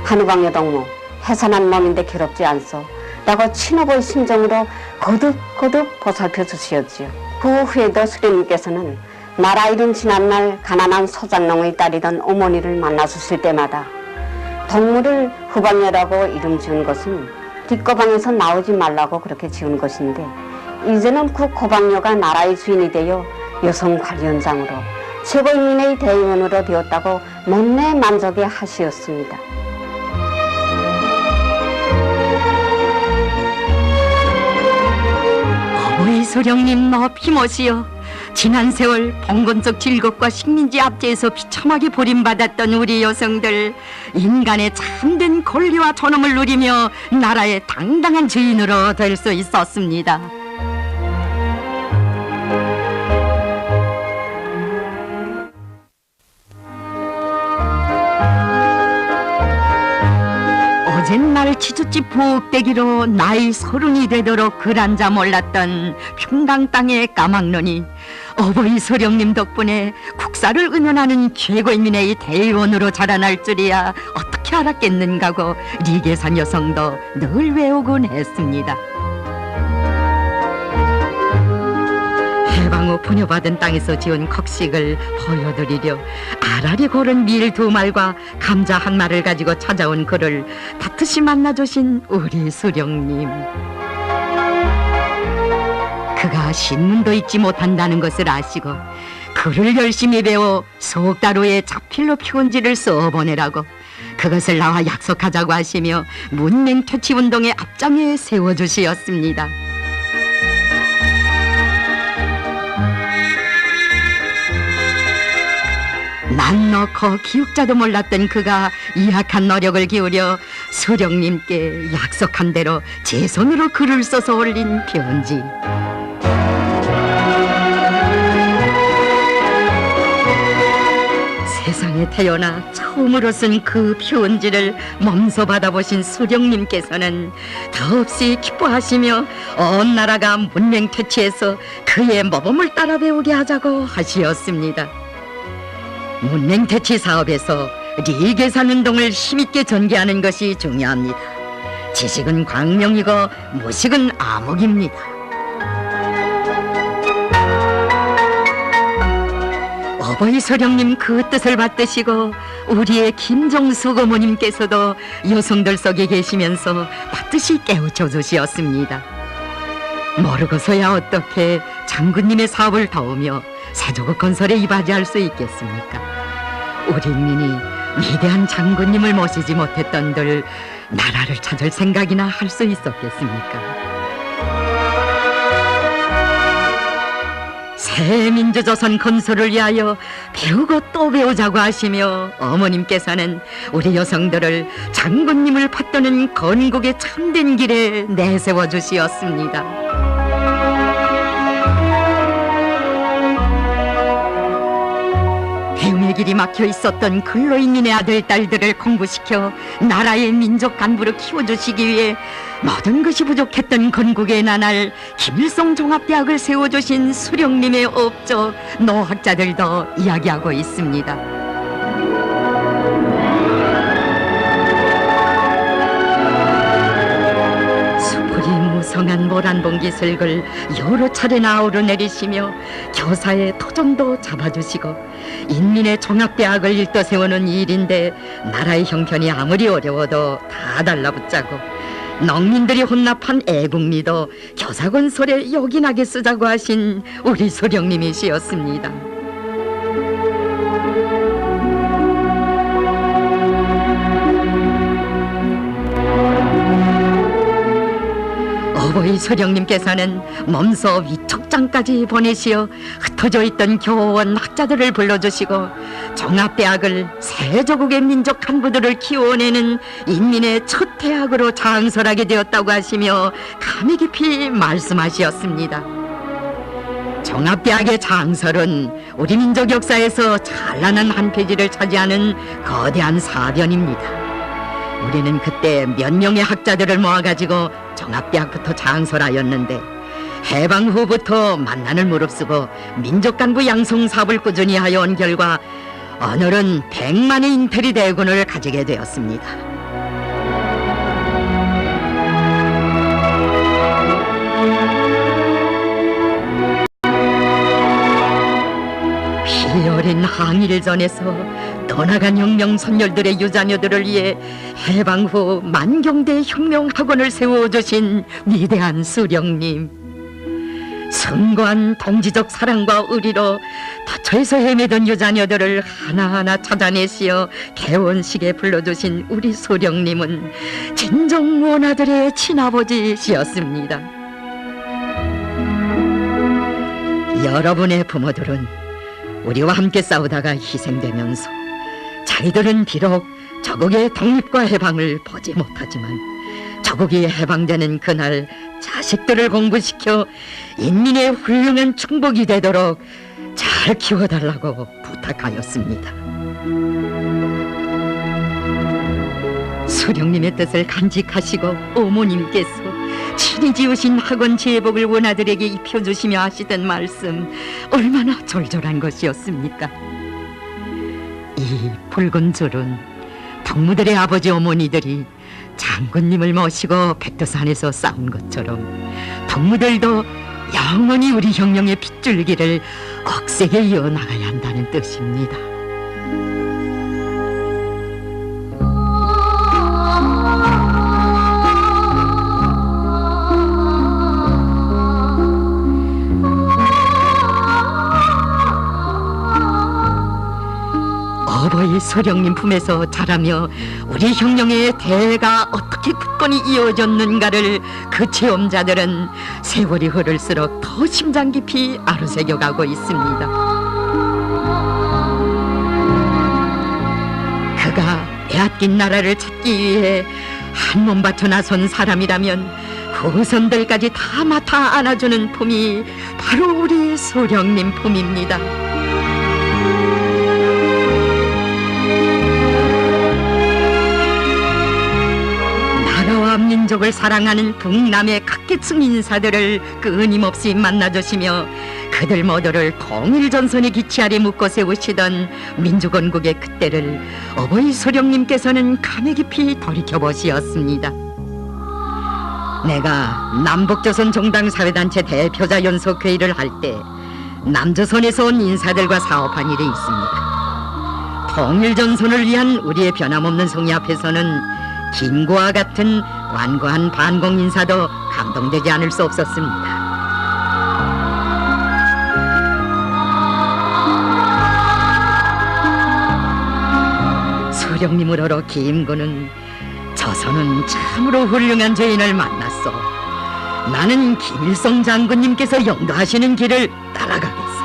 한우방녀 동무, 해산한 몸인데 괴롭지 않소 라고 친오보이 심정으로 거듭거듭 보살펴 주시었지요. 그 후에도 수령님께서는 나라 잃은 지난날 가난한 소장농의 딸이던 어머니를 만나주실 때마다 동물을 후방녀라고 이름 지은 것은 뒷고방에서 나오지 말라고 그렇게 지은 것인데 이제는 그 고방녀가 나라의 주인이 되어 여성 관리원장으로 최고인민의 대의원으로 되었다고 못내 만족해 하시었습니다. 어머니 소령님 높이 모시어 지난 세월 봉건적 질겁과 식민지 압제에서 비참하게 버림받았던 우리 여성들, 인간의 참된 권리와 존엄을 누리며 나라의 당당한 주인으로 될 수 있었습니다. 옛날 치읓집 부엌대기로 나이 30이 되도록 글 앉아 몰랐던 평당 땅의 까막눈이 어버이 소령님 덕분에 국사를 은연하는 최고인민의 대의원으로 자라날 줄이야 어떻게 알았겠는가고 리계산 여성도 늘 외우곤 했습니다. 해방 후 분여받은 땅에서 지은 곡식을 보여드리려 알알이 고른 밀 2말과 감자 1말을 가지고 찾아온 그를 다투시 만나주신 우리 수령님. 그가 신문도 읽지 못한다는 것을 아시고 글을 열심히 배워 석 달 후에 자필로 표은지를 써보내라고 그것을 나와 약속하자고 하시며 문맹 퇴치운동의 앞장에 세워주시었습니다. 난 넣고 기육자도 몰랐던 그가 이악한 노력을 기울여 수령님께 약속한 대로 제 손으로 글을 써서 올린 편지. 세상에 태어나 처음으로 쓴 그 편지를 몸소 받아보신 수령님께서는 더없이 기뻐하시며 온 나라가 문맹 퇴치해서 그의 모범을 따라 배우게 하자고 하시었습니다. 문맹 퇴치 사업에서 리계산 운동을 힘있게 전개하는 것이 중요합니다. 지식은 광명이고 무식은 암흑입니다. 어버이 소령님 그 뜻을 받드시고 우리의 김정숙 어머님께서도 여성들 속에 계시면서 반드시 깨우쳐 주시었습니다. 모르고서야 어떻게 장군님의 사업을 도우며 세조국 건설에 이바지할 수 있겠습니까? 우리 인민이 위대한 장군님을 모시지 못했던들 나라를 찾을 생각이나 할 수 있었겠습니까? 새 민주조선 건설을 위하여 배우고 또 배우자고 하시며 어머님께서는 우리 여성들을 장군님을 받드는 건국의 참된 길에 내세워 주시었습니다. 배움의 길이 막혀 있었던 근로인민의 아들, 딸들을 공부시켜 나라의 민족 간부로 키워주시기 위해 모든 것이 부족했던 건국의 나날 김일성 종합대학을 세워주신 수령님의 업적 노학자들도 이야기하고 있습니다. 수풀이 무성한 모란봉 기슬글 여러 차례나 오르내리시며 교사의 토종도 잡아주시고 인민의 종합대학을 일떠 세우는 일인데 나라의 형편이 아무리 어려워도 다 달라붙자고 농민들이 혼납한 애국미도 교사 건설에 요긴하게 쓰자고 하신 우리 소령님이시었습니다. 어버이 소령님께서는 몸소 위촉장까지 보내시어 흩어져 있던 교원 학자들을 불러주시고 종합대학을 세조국의 민족 간부들을 키워내는 인민의 첫 대학으로 장설하게 되었다고 하시며 감히 깊이 말씀하시었습니다. 종합대학의 장설은 우리 민족 역사에서 찬란한 한 페이지를 차지하는 거대한 사변입니다. 우리는 그때 몇 명의 학자들을 모아가지고 종합대학부터 장설하였는데 해방 후부터 만난을 무릅쓰고 민족간부 양성 사업을 꾸준히 하여 온 결과 오늘은 100만의 인테리 대군을 가지게 되었습니다. 피 어린 항일전에서 떠나간 혁명 선열들의 유자녀들을 위해 해방 후 만경대 혁명학원을 세워주신 위대한 수령님, 숭고한 동지적 사랑과 의리로 다처에서 헤매던 유자녀들을 하나하나 찾아내시어 개원식에 불러주신 우리 수령님은 진정 원아들의 친아버지시였습니다. 여러분의 부모들은 우리와 함께 싸우다가 희생되면서 자기들은 비록 저국의 독립과 해방을 보지 못하지만 저국이 해방되는 그날 자식들을 공부시켜 인민의 훌륭한 충복이 되도록 잘 키워달라고 부탁하였습니다. 소령님의 뜻을 간직하시고 어머님께서 친히 지으신 학원 제복을 원아들에게 입혀주시며 하시던 말씀, 얼마나 절절한 것이었습니까? 이 붉은 줄은 덕무들의 아버지 어머니들이 장군님을 모시고 백두산에서 싸운 것처럼 덕무들도 영원히 우리 형령의 핏줄기를 억세게 이어나가야 한다는 뜻입니다. 어버이 소령님 품에서 자라며 우리 형령의 대가 어떻게 굳건히 이어졌는가를 그 체험자들은 세월이 흐를수록 더 심장 깊이 아로새겨가고 있습니다. 그가 빼앗긴 나라를 찾기 위해 한 몸 바쳐 나선 사람이라면 후손들까지 다 맡아 안아주는 품이 바로 우리 소령님 품입니다. 나라와 민족을 사랑하는 북남의 각계층 인사들을 끊임없이 만나주시며 그들 모두를 통일전선의 기치 아래 묶어 세우시던 민주건국의 그때를 어버이 소령님께서는 감회 깊이 돌이켜보시었습니다. 내가 남북조선 종당사회단체 대표자 연석회의를 할 때 남조선에서 온 인사들과 사업한 일이 있습니다. 통일전선을 위한 우리의 변함없는 성의 앞에서는 김구와 같은 완고한 반공 인사도 감동되지 않을 수 없었습니다. 소령님으로로 김구는 조선은 참으로 훌륭한 죄인을 만났소. 나는 김일성 장군님께서 영도하시는 길을 따라가겠소.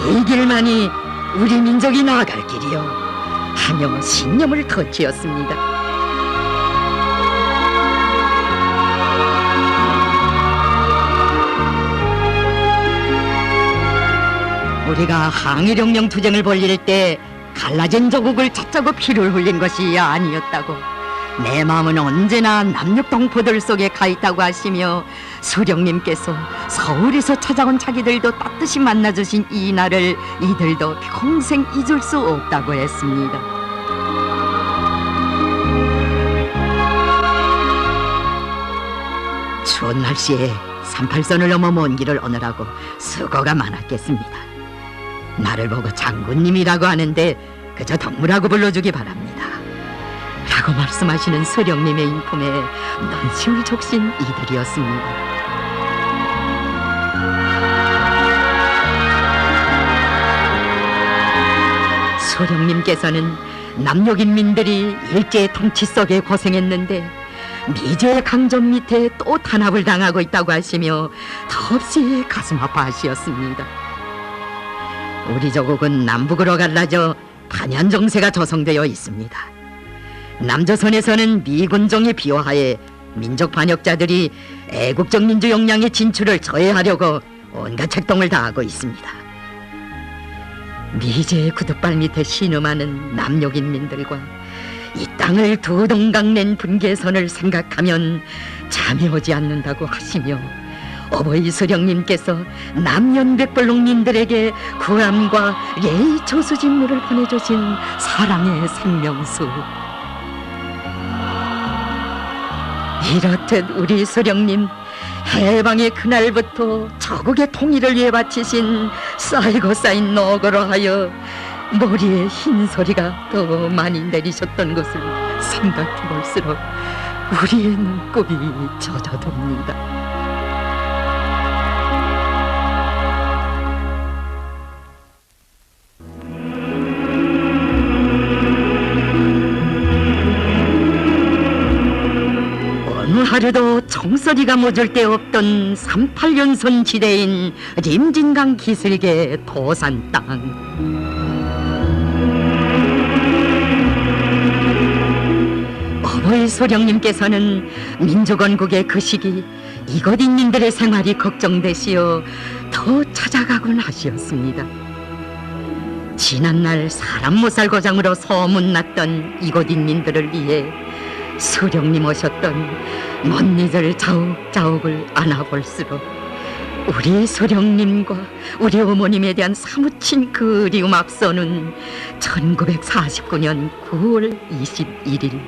이 길만이 우리 민족이 나아갈 길이요 하며 신념을 거치었습니다. 우리가 항일혁명 투쟁을 벌일 때 갈라진 조국을 찾자고 피를 흘린 것이 아니었다고, 내 마음은 언제나 남녘 동포들 속에 가 있다고 하시며 소령님께서 서울에서 찾아온 자기들도 따뜻이 만나주신 이 날을 이들도 평생 잊을 수 없다고 했습니다. 추운 날씨에 38선을 넘어 먼 길을 오느라고 수고가 많았겠습니다. 나를 보고 장군님이라고 하는데 그저 덕무라고 불러주기 바랍니다 라고 말씀하시는 소령님의 인품에 눈시울 족신 이들이었습니다. 소령님께서는 남녘인민들이 일제의 통치 속에 고생했는데 미제의 강점 밑에 또 탄압을 당하고 있다고 하시며 더없이 가슴 아파하시었습니다. 우리 조국은 남북으로 갈라져 반얀 정세가 조성되어 있습니다. 남조선에서는 미군종의 비호하에 민족 반역자들이 애국적 민주 역량의 진출을 저해하려고 온갖 책동을 다하고 있습니다. 미제의 구둣발 밑에 신음하는 남녘인민들과 이 땅을 두 동강 낸 분계선을 생각하면 잠이 오지 않는다고 하시며 어버이 소령님께서 남연백벌농민들에게 구함과 예의 조수진물을 보내주신 사랑의 생명수. 이렇듯 우리 소령님 해방의 그날부터 저국의 통일을 위해 바치신 쌓이고 쌓인 노고로 하여 머리에 흰 소리가 더 많이 내리셨던 것을 생각해 볼수록 우리의 눈곱이 젖어듭니다. 하루도 총소리가 멎을 데 없던 38년선 지대인 림진강 기슭의 도산 땅. 어버이 소령님께서는 민족원국의 그 시기 이곳 인민들의 생활이 걱정되시어 더 찾아가곤 하시었습니다. 지난날 사람 못 살 고장으로 소문났던 이곳 인민들을 위해 수령님 오셨던 먼 이들 자욱자욱을 안아볼수록 우리 수령님과 우리 어머님에 대한 사무친 그리움 앞서는 1949년 9월 21일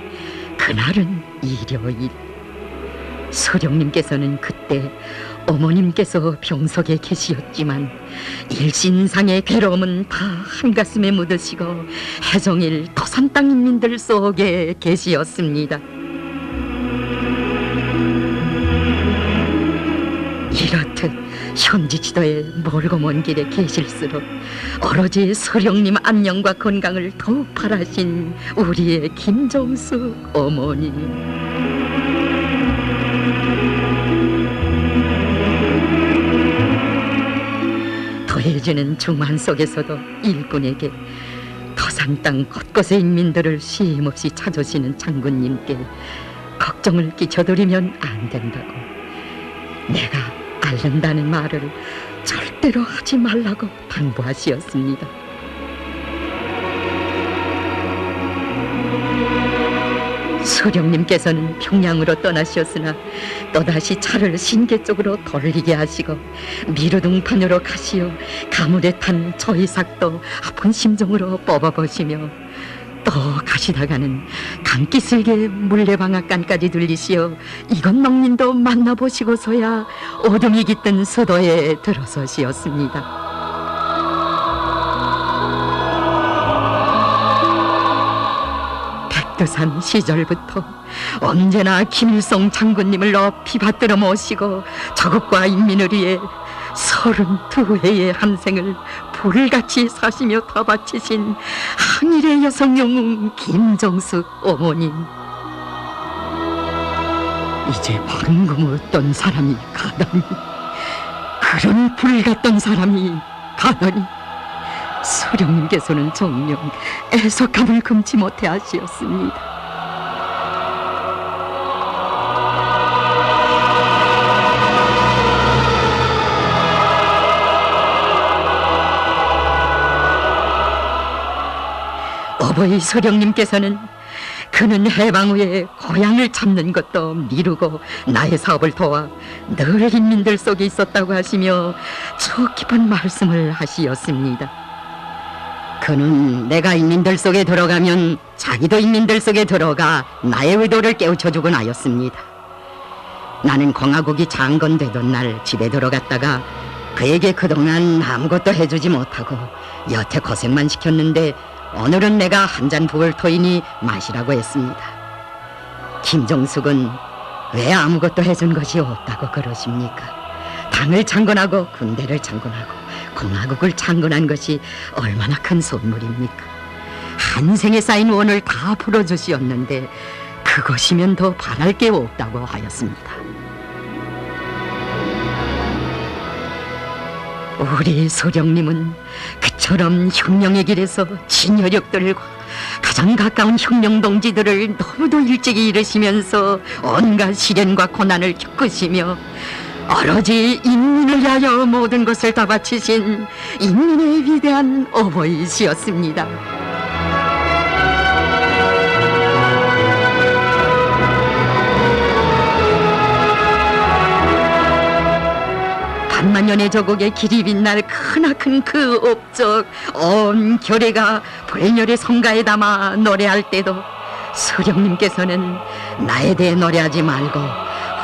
그날은 일요일. 수령님께서는 그때 어머님께서 병석에 계시었지만 일신상의 괴로움은 다 한가슴에 묻으시고 해종일 토산 땅 인민들 속에 계시었습니다. 이렇듯 현지 지도에 멀고 먼 길에 계실수록 오로지 수령님 안녕과 건강을 더욱 바라신 우리의 김정숙 어머니. 더해지는 중환 속에서도 일꾼에게 토산 땅 곳곳의 인민들을 쉼없이 찾으시는 장군님께 걱정을 끼쳐드리면 안 된다고, 내가 앓는다는 말을 절대로 하지 말라고 당부하시었습니다. 수령님께서는 평양으로 떠나셨으나 또다시 차를 신계 쪽으로 돌리게 하시고 미루둥판으로 가시어 가물에 탄 저희삭도 아픈 심정으로 뽑아보시며 또 가시다가는 강기슭의 물레방앗간까지 들리시어 이것 농민도 만나보시고서야 어둠이 깃든 서도에 들어서시었습니다. 백두산 시절부터 언제나 김일성 장군님을 높이 받들어 모시고 조국과 인민을 위해 32회의 한 생을 불같이 사시며 다 바치신 항일의 여성 영웅 김정숙 어머님. 이제 방금 어떤 사람이 가다니, 그런 불같던 사람이 가다니, 수령님께서는 정녕 애석함을 금치 못해 하시었습니다. 어버이 수령님께서는 그는 해방 후에 고향을 찾는 것도 미루고 나의 사업을 도와 늘 인민들 속에 있었다고 하시며 속 깊은 말씀을 하시었습니다. 그는 내가 인민들 속에 들어가면 자기도 인민들 속에 들어가 나의 의도를 깨우쳐주고 나였습니다. 나는 공화국이 장건되던 날 집에 들어갔다가 그에게 그동안 아무것도 해주지 못하고 여태 고생만 시켰는데 오늘은 내가 한 잔 부을 터이니 마시라고 했습니다. 김정숙은 왜 아무것도 해준 것이 없다고 그러십니까? 당을 창건하고 군대를 창건하고 공화국을 창건한 것이 얼마나 큰 선물입니까? 한 생에 쌓인 원을 다 풀어주시었는데 그것이면 더 바랄 게 없다고 하였습니다. 우리 소령님은 그처럼 혁명의 길에서 진여력들과 가장 가까운 혁명 동지들을 너무도 일찍이 잃으시면서 온갖 시련과 고난을 겪으시며 오로지 인민을 위하여 모든 것을 다 바치신 인민의 위대한 어버이시였습니다. 반만년의 저곡의 길이 빛날 크나큰 그 업적 온 결의가 불렬의 성가에 담아 노래할 때도 수령님께서는 나에 대해 노래하지 말고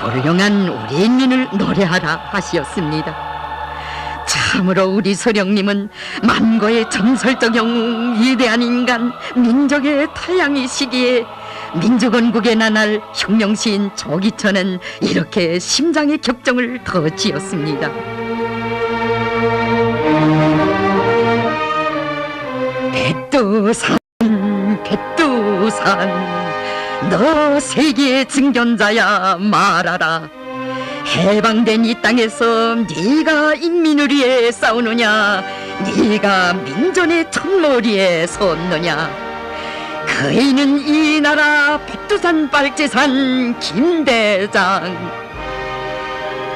훌륭한 우리 인민을 노래하라 하시었습니다. 참으로 우리 수령님은 만고의 전설적 영웅, 위대한 인간, 민족의 태양이시기에 민족원국의 나날 혁명시인 조기천은 이렇게 심장의 격정을 더 지었습니다. 백두산 백두산 너 세계의 증전자야 말하라. 해방된 이 땅에서 네가 인민을 위해 싸우느냐, 네가 민전의 첫머리에 섰느냐. 그이는 이 나라 백두산 빨치산 김대장.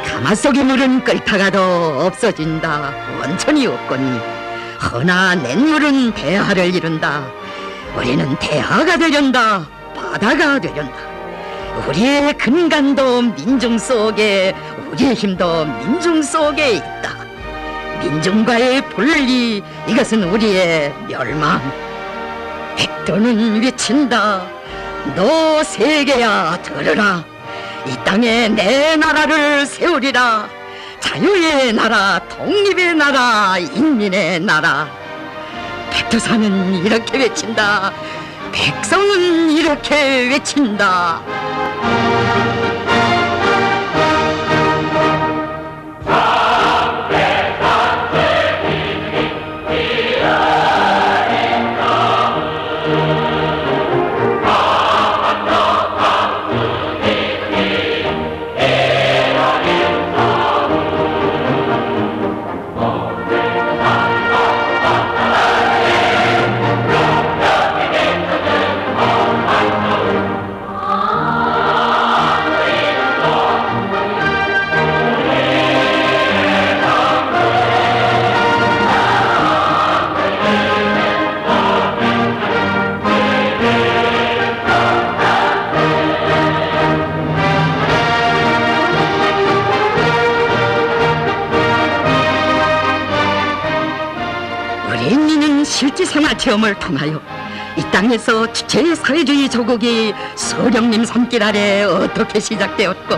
가마 속의 물은 끓다가도 없어진다. 원천이 없거니 허나 냇물은 대하를 이룬다. 우리는 대하가 되련다. 바다가 되련다. 우리의 근간도 민중 속에, 우리의 힘도 민중 속에 있다. 민중과의 분리, 이것은 우리의 멸망. 백도는 외친다. 너 세계야 들으라. 이 땅에 내 나라를 세우리라. 자유의 나라, 독립의 나라, 인민의 나라. 백두산은 이렇게 외친다. 백성은 이렇게 외친다. 인민은 실질생활 체험을 통하여 이 땅에서 제4회주의 조국이 소령님 손길 아래 어떻게 시작되었고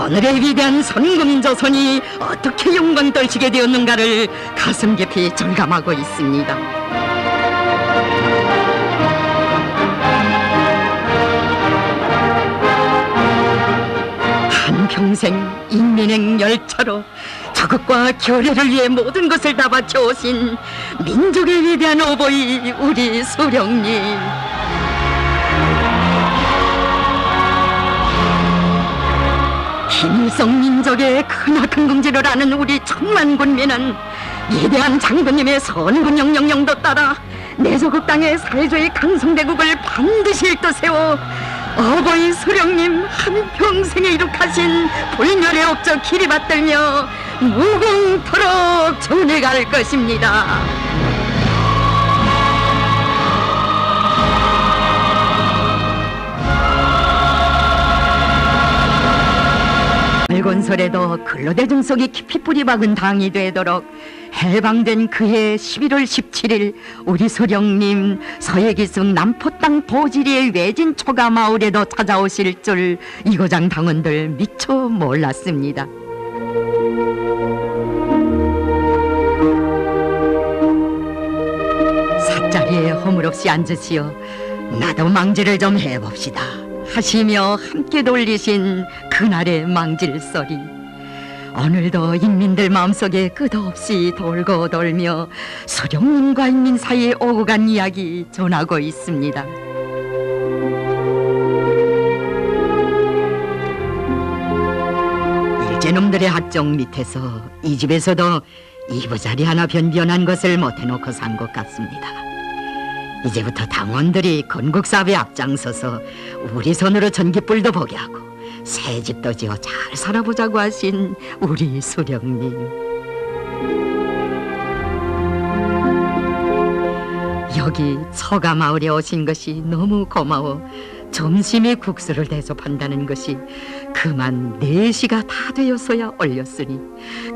오늘의 위대한 선국민 조선이 어떻게 영광 떨치게 되었는가를 가슴 깊이 절감하고 있습니다. 한평생 인민행 열차로 자국과 교례를 위해 모든 것을 다 바쳐오신 민족의 위대한 어버이 우리 소령님. 김일성 민족의 크나큰 긍지를 아는 우리 천만 군민은 위대한 장군님의 선군영령령도 따라 내조국 땅의 사회주의 강성대국을 반드시 일떠세워 어버이 소령님 한평생에 이룩하신 불멸의 업적 길이 받들며 무궁토록 전해갈 것입니다. 말건설에도 근로대중 속이 깊이 뿌리박은 당이 되도록 해방된 그해 11월 17일 우리 소령님 서해기슭 남포 땅 도지리의 외진 초가 마을에도 찾아오실 줄 이고장 당원들 미처 몰랐습니다. 삿자리에 허물없이 앉으시어 나도 망질을 좀 해봅시다 하시며 함께 돌리신 그날의 망질소리, 오늘도 인민들 마음속에 끝없이 돌고 돌며 소령님과 인민 사이에 오고 간 이야기 전하고 있습니다. 일제놈들의 학종 밑에서 이 집에서도 이부자리 하나 변변한 것을 못해놓고 산 것 같습니다. 이제부터 당원들이 건국사업에 앞장서서 우리 손으로 전깃불도 보게 하고 새 집도 지어 잘 살아보자고 하신 우리 소령님. 여기 처가마을에 오신 것이 너무 고마워 점심에 국수를 대접한다는 것이 그만 4시가 다 되어서야 올렸으니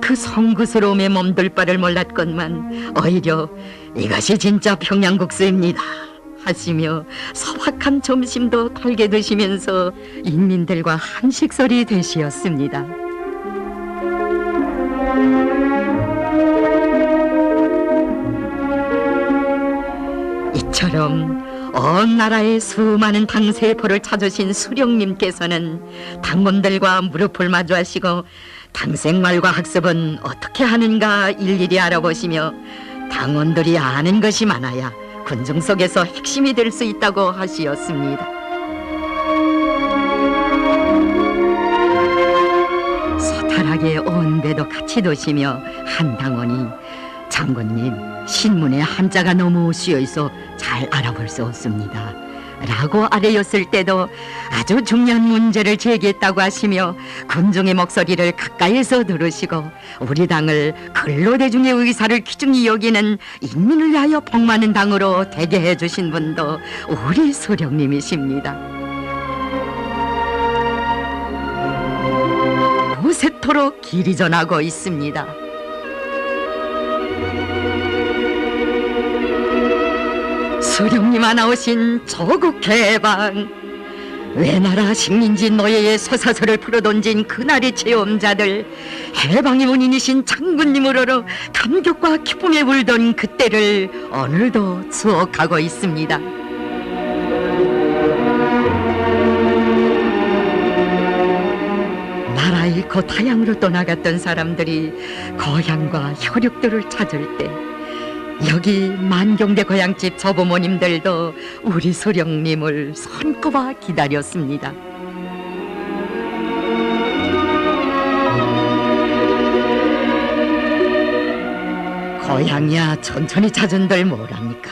그 송구스러움에 몸둘 바를 몰랐건만 오히려 이것이 진짜 평양국수입니다 하시며 소박한 점심도 달게 드시면서 인민들과 한식설이 되시었습니다. 이처럼 온 나라의 수많은 당세포를 찾으신 수령님께서는 당원들과 무릎을 마주하시고 당생활과 학습은 어떻게 하는가 일일이 알아보시며 당원들이 아는 것이 많아야 군중 속에서 핵심이 될 수 있다고 하시었습니다. 소탈하게 온 배도 같이 도시며 한 당원이 장군님 신문에 한자가 너무 씌어있어 잘 알아볼 수 없습니다 라고 아뢰었을 때도 아주 중요한 문제를 제기했다고 하시며 군중의 목소리를 가까이에서 들으시고 우리 당을 근로대중의 의사를 귀중히 여기는 인민을 위하여 복많은 당으로 되게 해주신 분도 우리 소령님이십니다. 세토록 길이 전하고 있습니다. 수령님아 나오신 조국 해방, 외나라 식민지 노예의 쇠사슬을 풀어던진 그날의 체험자들, 해방의 원인이신 장군님으로로 감격과 기쁨에 울던 그때를 오늘도 추억하고 있습니다. 나라 잃고 타향으로 떠나갔던 사람들이 고향과 혈육들을 찾을 때 여기 만경대 고향집 조부모님들도 우리 수령님을 손꼽아 기다렸습니다. 고향이야 천천히 찾은들 뭐랍니까?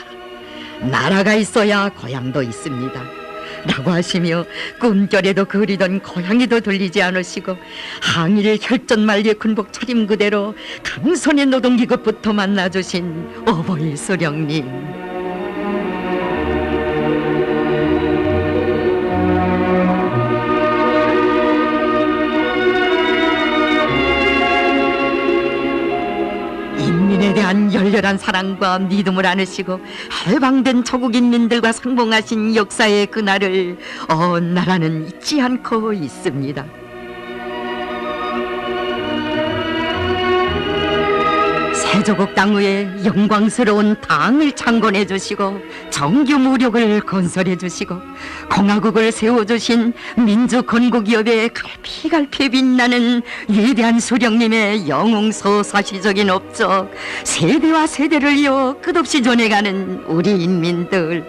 나라가 있어야 고향도 있습니다 라고 하시며 꿈결에도 그리던 고향에도 들리지 않으시고 항일 혈전 말리의 군복 차림 그대로 강선의 노동기급부터 만나주신 어버이 수령님, 인민에 대한 열렬한 사랑과 믿음을 안으시고 해방된 조국 인민들과 상봉하신 역사의 그날을 온 나라는 잊지 않고 있습니다. 세조국 당후에 영광스러운 당을 창건해 주시고 정규 무력을 건설해 주시고 공화국을 세워주신 민주건국기업의 갈피갈피 빛나는 위대한 수령님의 영웅소사시적인 업적, 세대와 세대를 이어 끝없이 전해가는 우리 인민들,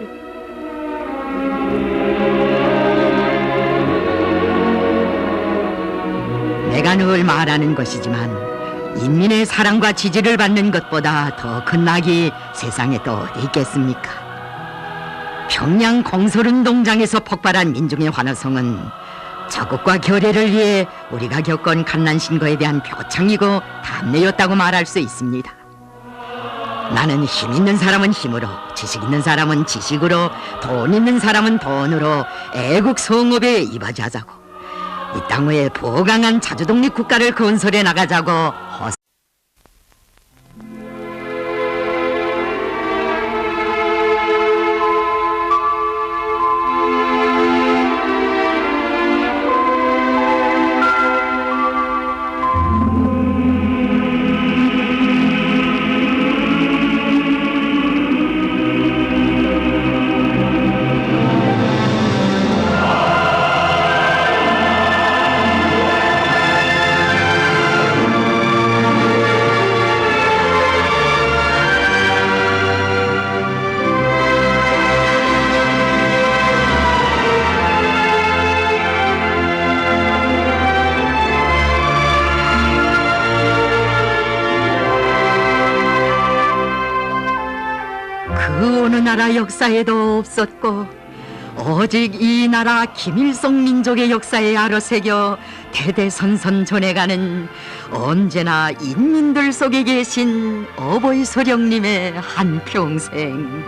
내가 늘 말하는 것이지만 인민의 사랑과 지지를 받는 것보다 더 큰 낙이 세상에 또 어디 있겠습니까? 평양 공설운동장에서 폭발한 민중의 환호성은 자국과 결의를 위해 우리가 겪은 갓난신고에 대한 표창이고 담례였다고 말할 수 있습니다. 나는 힘 있는 사람은 힘으로, 지식 있는 사람은 지식으로, 돈 있는 사람은 돈으로 애국 성업에 이바지하자고, 이 땅 위에 보강한 자주독립 국가를 건설해 나가자고 그 어느 나라 역사에도 없었고 오직 이 나라 김일성 민족의 역사에 아로새겨 대대선선 전해가는 언제나 인민들 속에 계신 어버이 수령님의 한평생,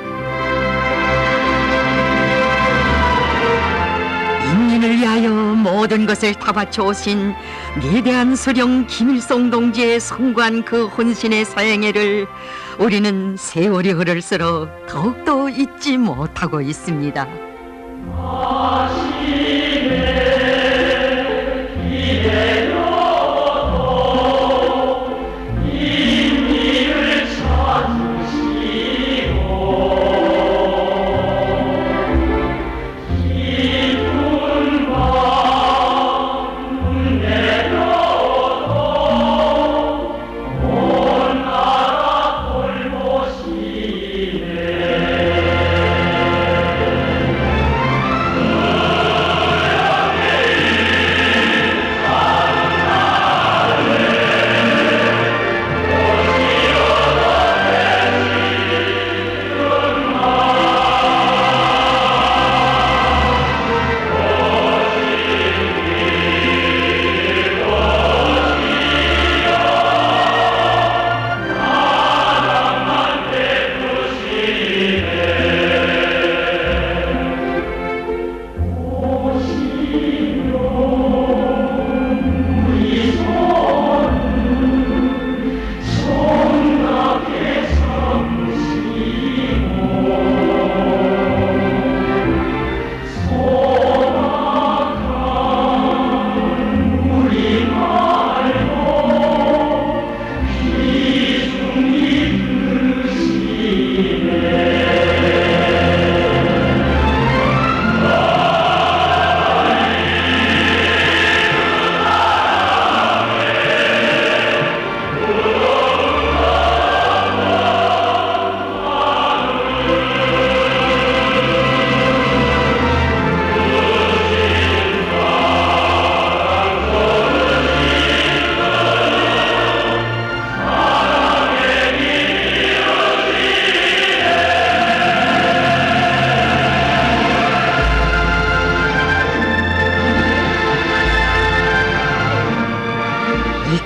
인민을 위하여 모든 것을 다 바쳐오신 위대한 수령 김일성 동지의 숭고한 그 혼신의 사행애를 우리는 세월이 흐를수록 더욱더 잊지 못하고 있습니다.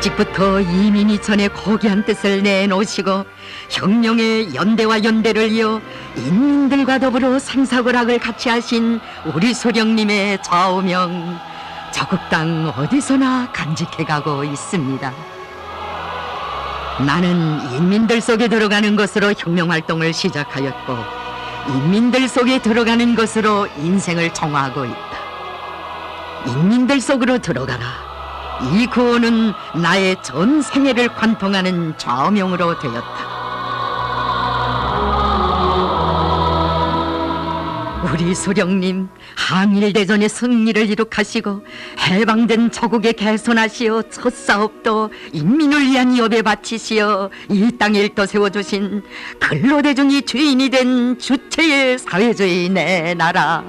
일찍부터 이민이 전에 고귀한 뜻을 내놓으시고 혁명의 연대와 연대를 이어 인민들과 더불어 생사고락을 같이 하신 우리 소령님의 좌우명, 자국 땅 어디서나 간직해가고 있습니다. 나는 인민들 속에 들어가는 것으로 혁명활동을 시작하였고 인민들 속에 들어가는 것으로 인생을 정화하고 있다. 인민들 속으로 들어가라. 이 구호는 나의 전 생애를 관통하는 좌우명으로 되었다. 우리 소령님, 항일대전의 승리를 이룩하시고 해방된 저국의 개선하시어 첫 사업도 인민을 위한 이업에 바치시어 이 땅에 일떠 세워주신 근로대중이 주인이 된 주체의 사회주의 내 나라.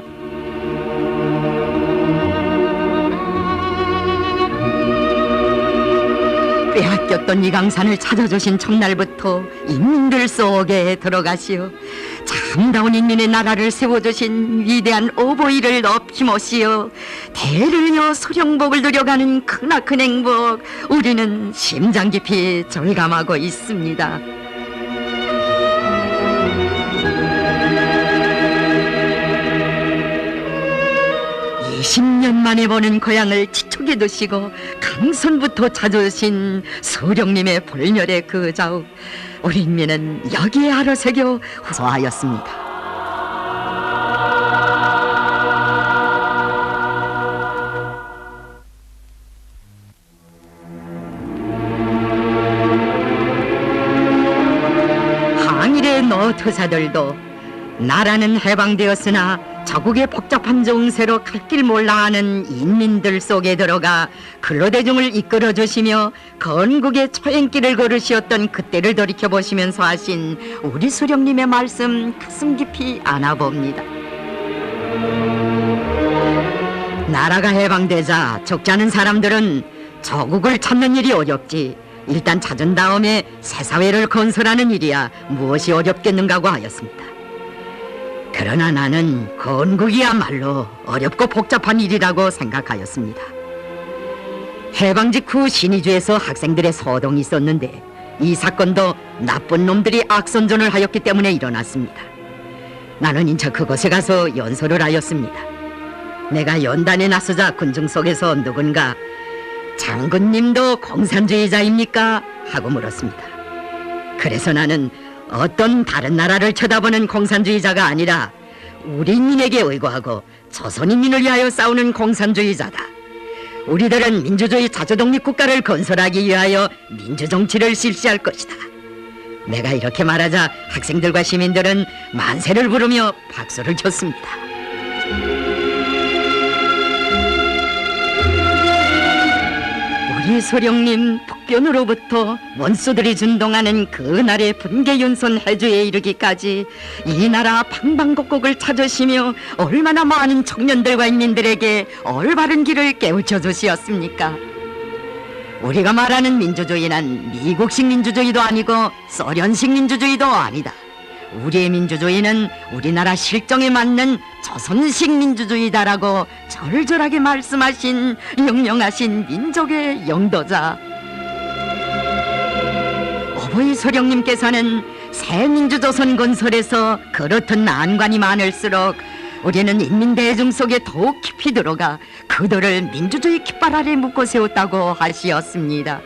빼앗겼던 이 강산을 찾아주신 첫날부터 인민들 속에 들어가시어 참다운 인민의 나라를 세워주신 위대한 오보이를 높이 모시어 대를 이어 소령복을 누려가는 크나큰 행복, 우리는 심장 깊이 절감하고 있습니다. 20년 만에 보는 고향을 지촉에 두시고 강선부터 찾아오신 소령님의 볼멸의 그 자욱, 우리 인민은 여기에 하루 새겨 후소하였습니다. 항일의 노투사들도 나라는 해방되었으나 자국의 복잡한 정세로 갈 길 몰라 하는 인민들 속에 들어가 근로대중을 이끌어 주시며 건국의 초행길을 걸으시었던 그때를 돌이켜보시면서 하신 우리 수령님의 말씀 가슴 깊이 안아봅니다. 나라가 해방되자 적지 않은 사람들은 저국을 찾는 일이 어렵지, 일단 찾은 다음에 새 사회를 건설하는 일이야 무엇이 어렵겠는가고 하였습니다. 그러나 나는 건국이야말로 어렵고 복잡한 일이라고 생각하였습니다. 해방 직후 신의주에서 학생들의 소동이 있었는데 이 사건도 나쁜 놈들이 악선전을 하였기 때문에 일어났습니다. 나는 인차 그곳에 가서 연설을 하였습니다. 내가 연단에 나서자 군중 속에서 누군가 장군님도 공산주의자입니까? 하고 물었습니다. 그래서 나는 어떤 다른 나라를 쳐다보는 공산주의자가 아니라 우리 인민에게 의거하고 조선인민을 위하여 싸우는 공산주의자다. 우리들은 민주주의 자주독립국가를 건설하기 위하여 민주정치를 실시할 것이다. 내가 이렇게 말하자 학생들과 시민들은 만세를 부르며 박수를 쳤습니다. 우리 소령님 북변으로부터 원수들이 준동하는 그날의 분계윤선 해주에 이르기까지 이 나라 방방곡곡을 찾으시며 얼마나 많은 청년들과 인민들에게 올바른 길을 깨우쳐 주시었습니까? 우리가 말하는 민주주의는 미국식 민주주의도 아니고 소련식 민주주의도 아니다. 우리의 민주주의는 우리나라 실정에 맞는 조선식 민주주의다라고 절절하게 말씀하신 영영하신 민족의 영도자 어버이 소령님께서는 새 민주조선 건설에서 그렇던 안관이 많을수록 우리는 인민대중 속에 더욱 깊이 들어가 그들을 민주주의 깃발 아래 묶어 세웠다고 하시었습니다.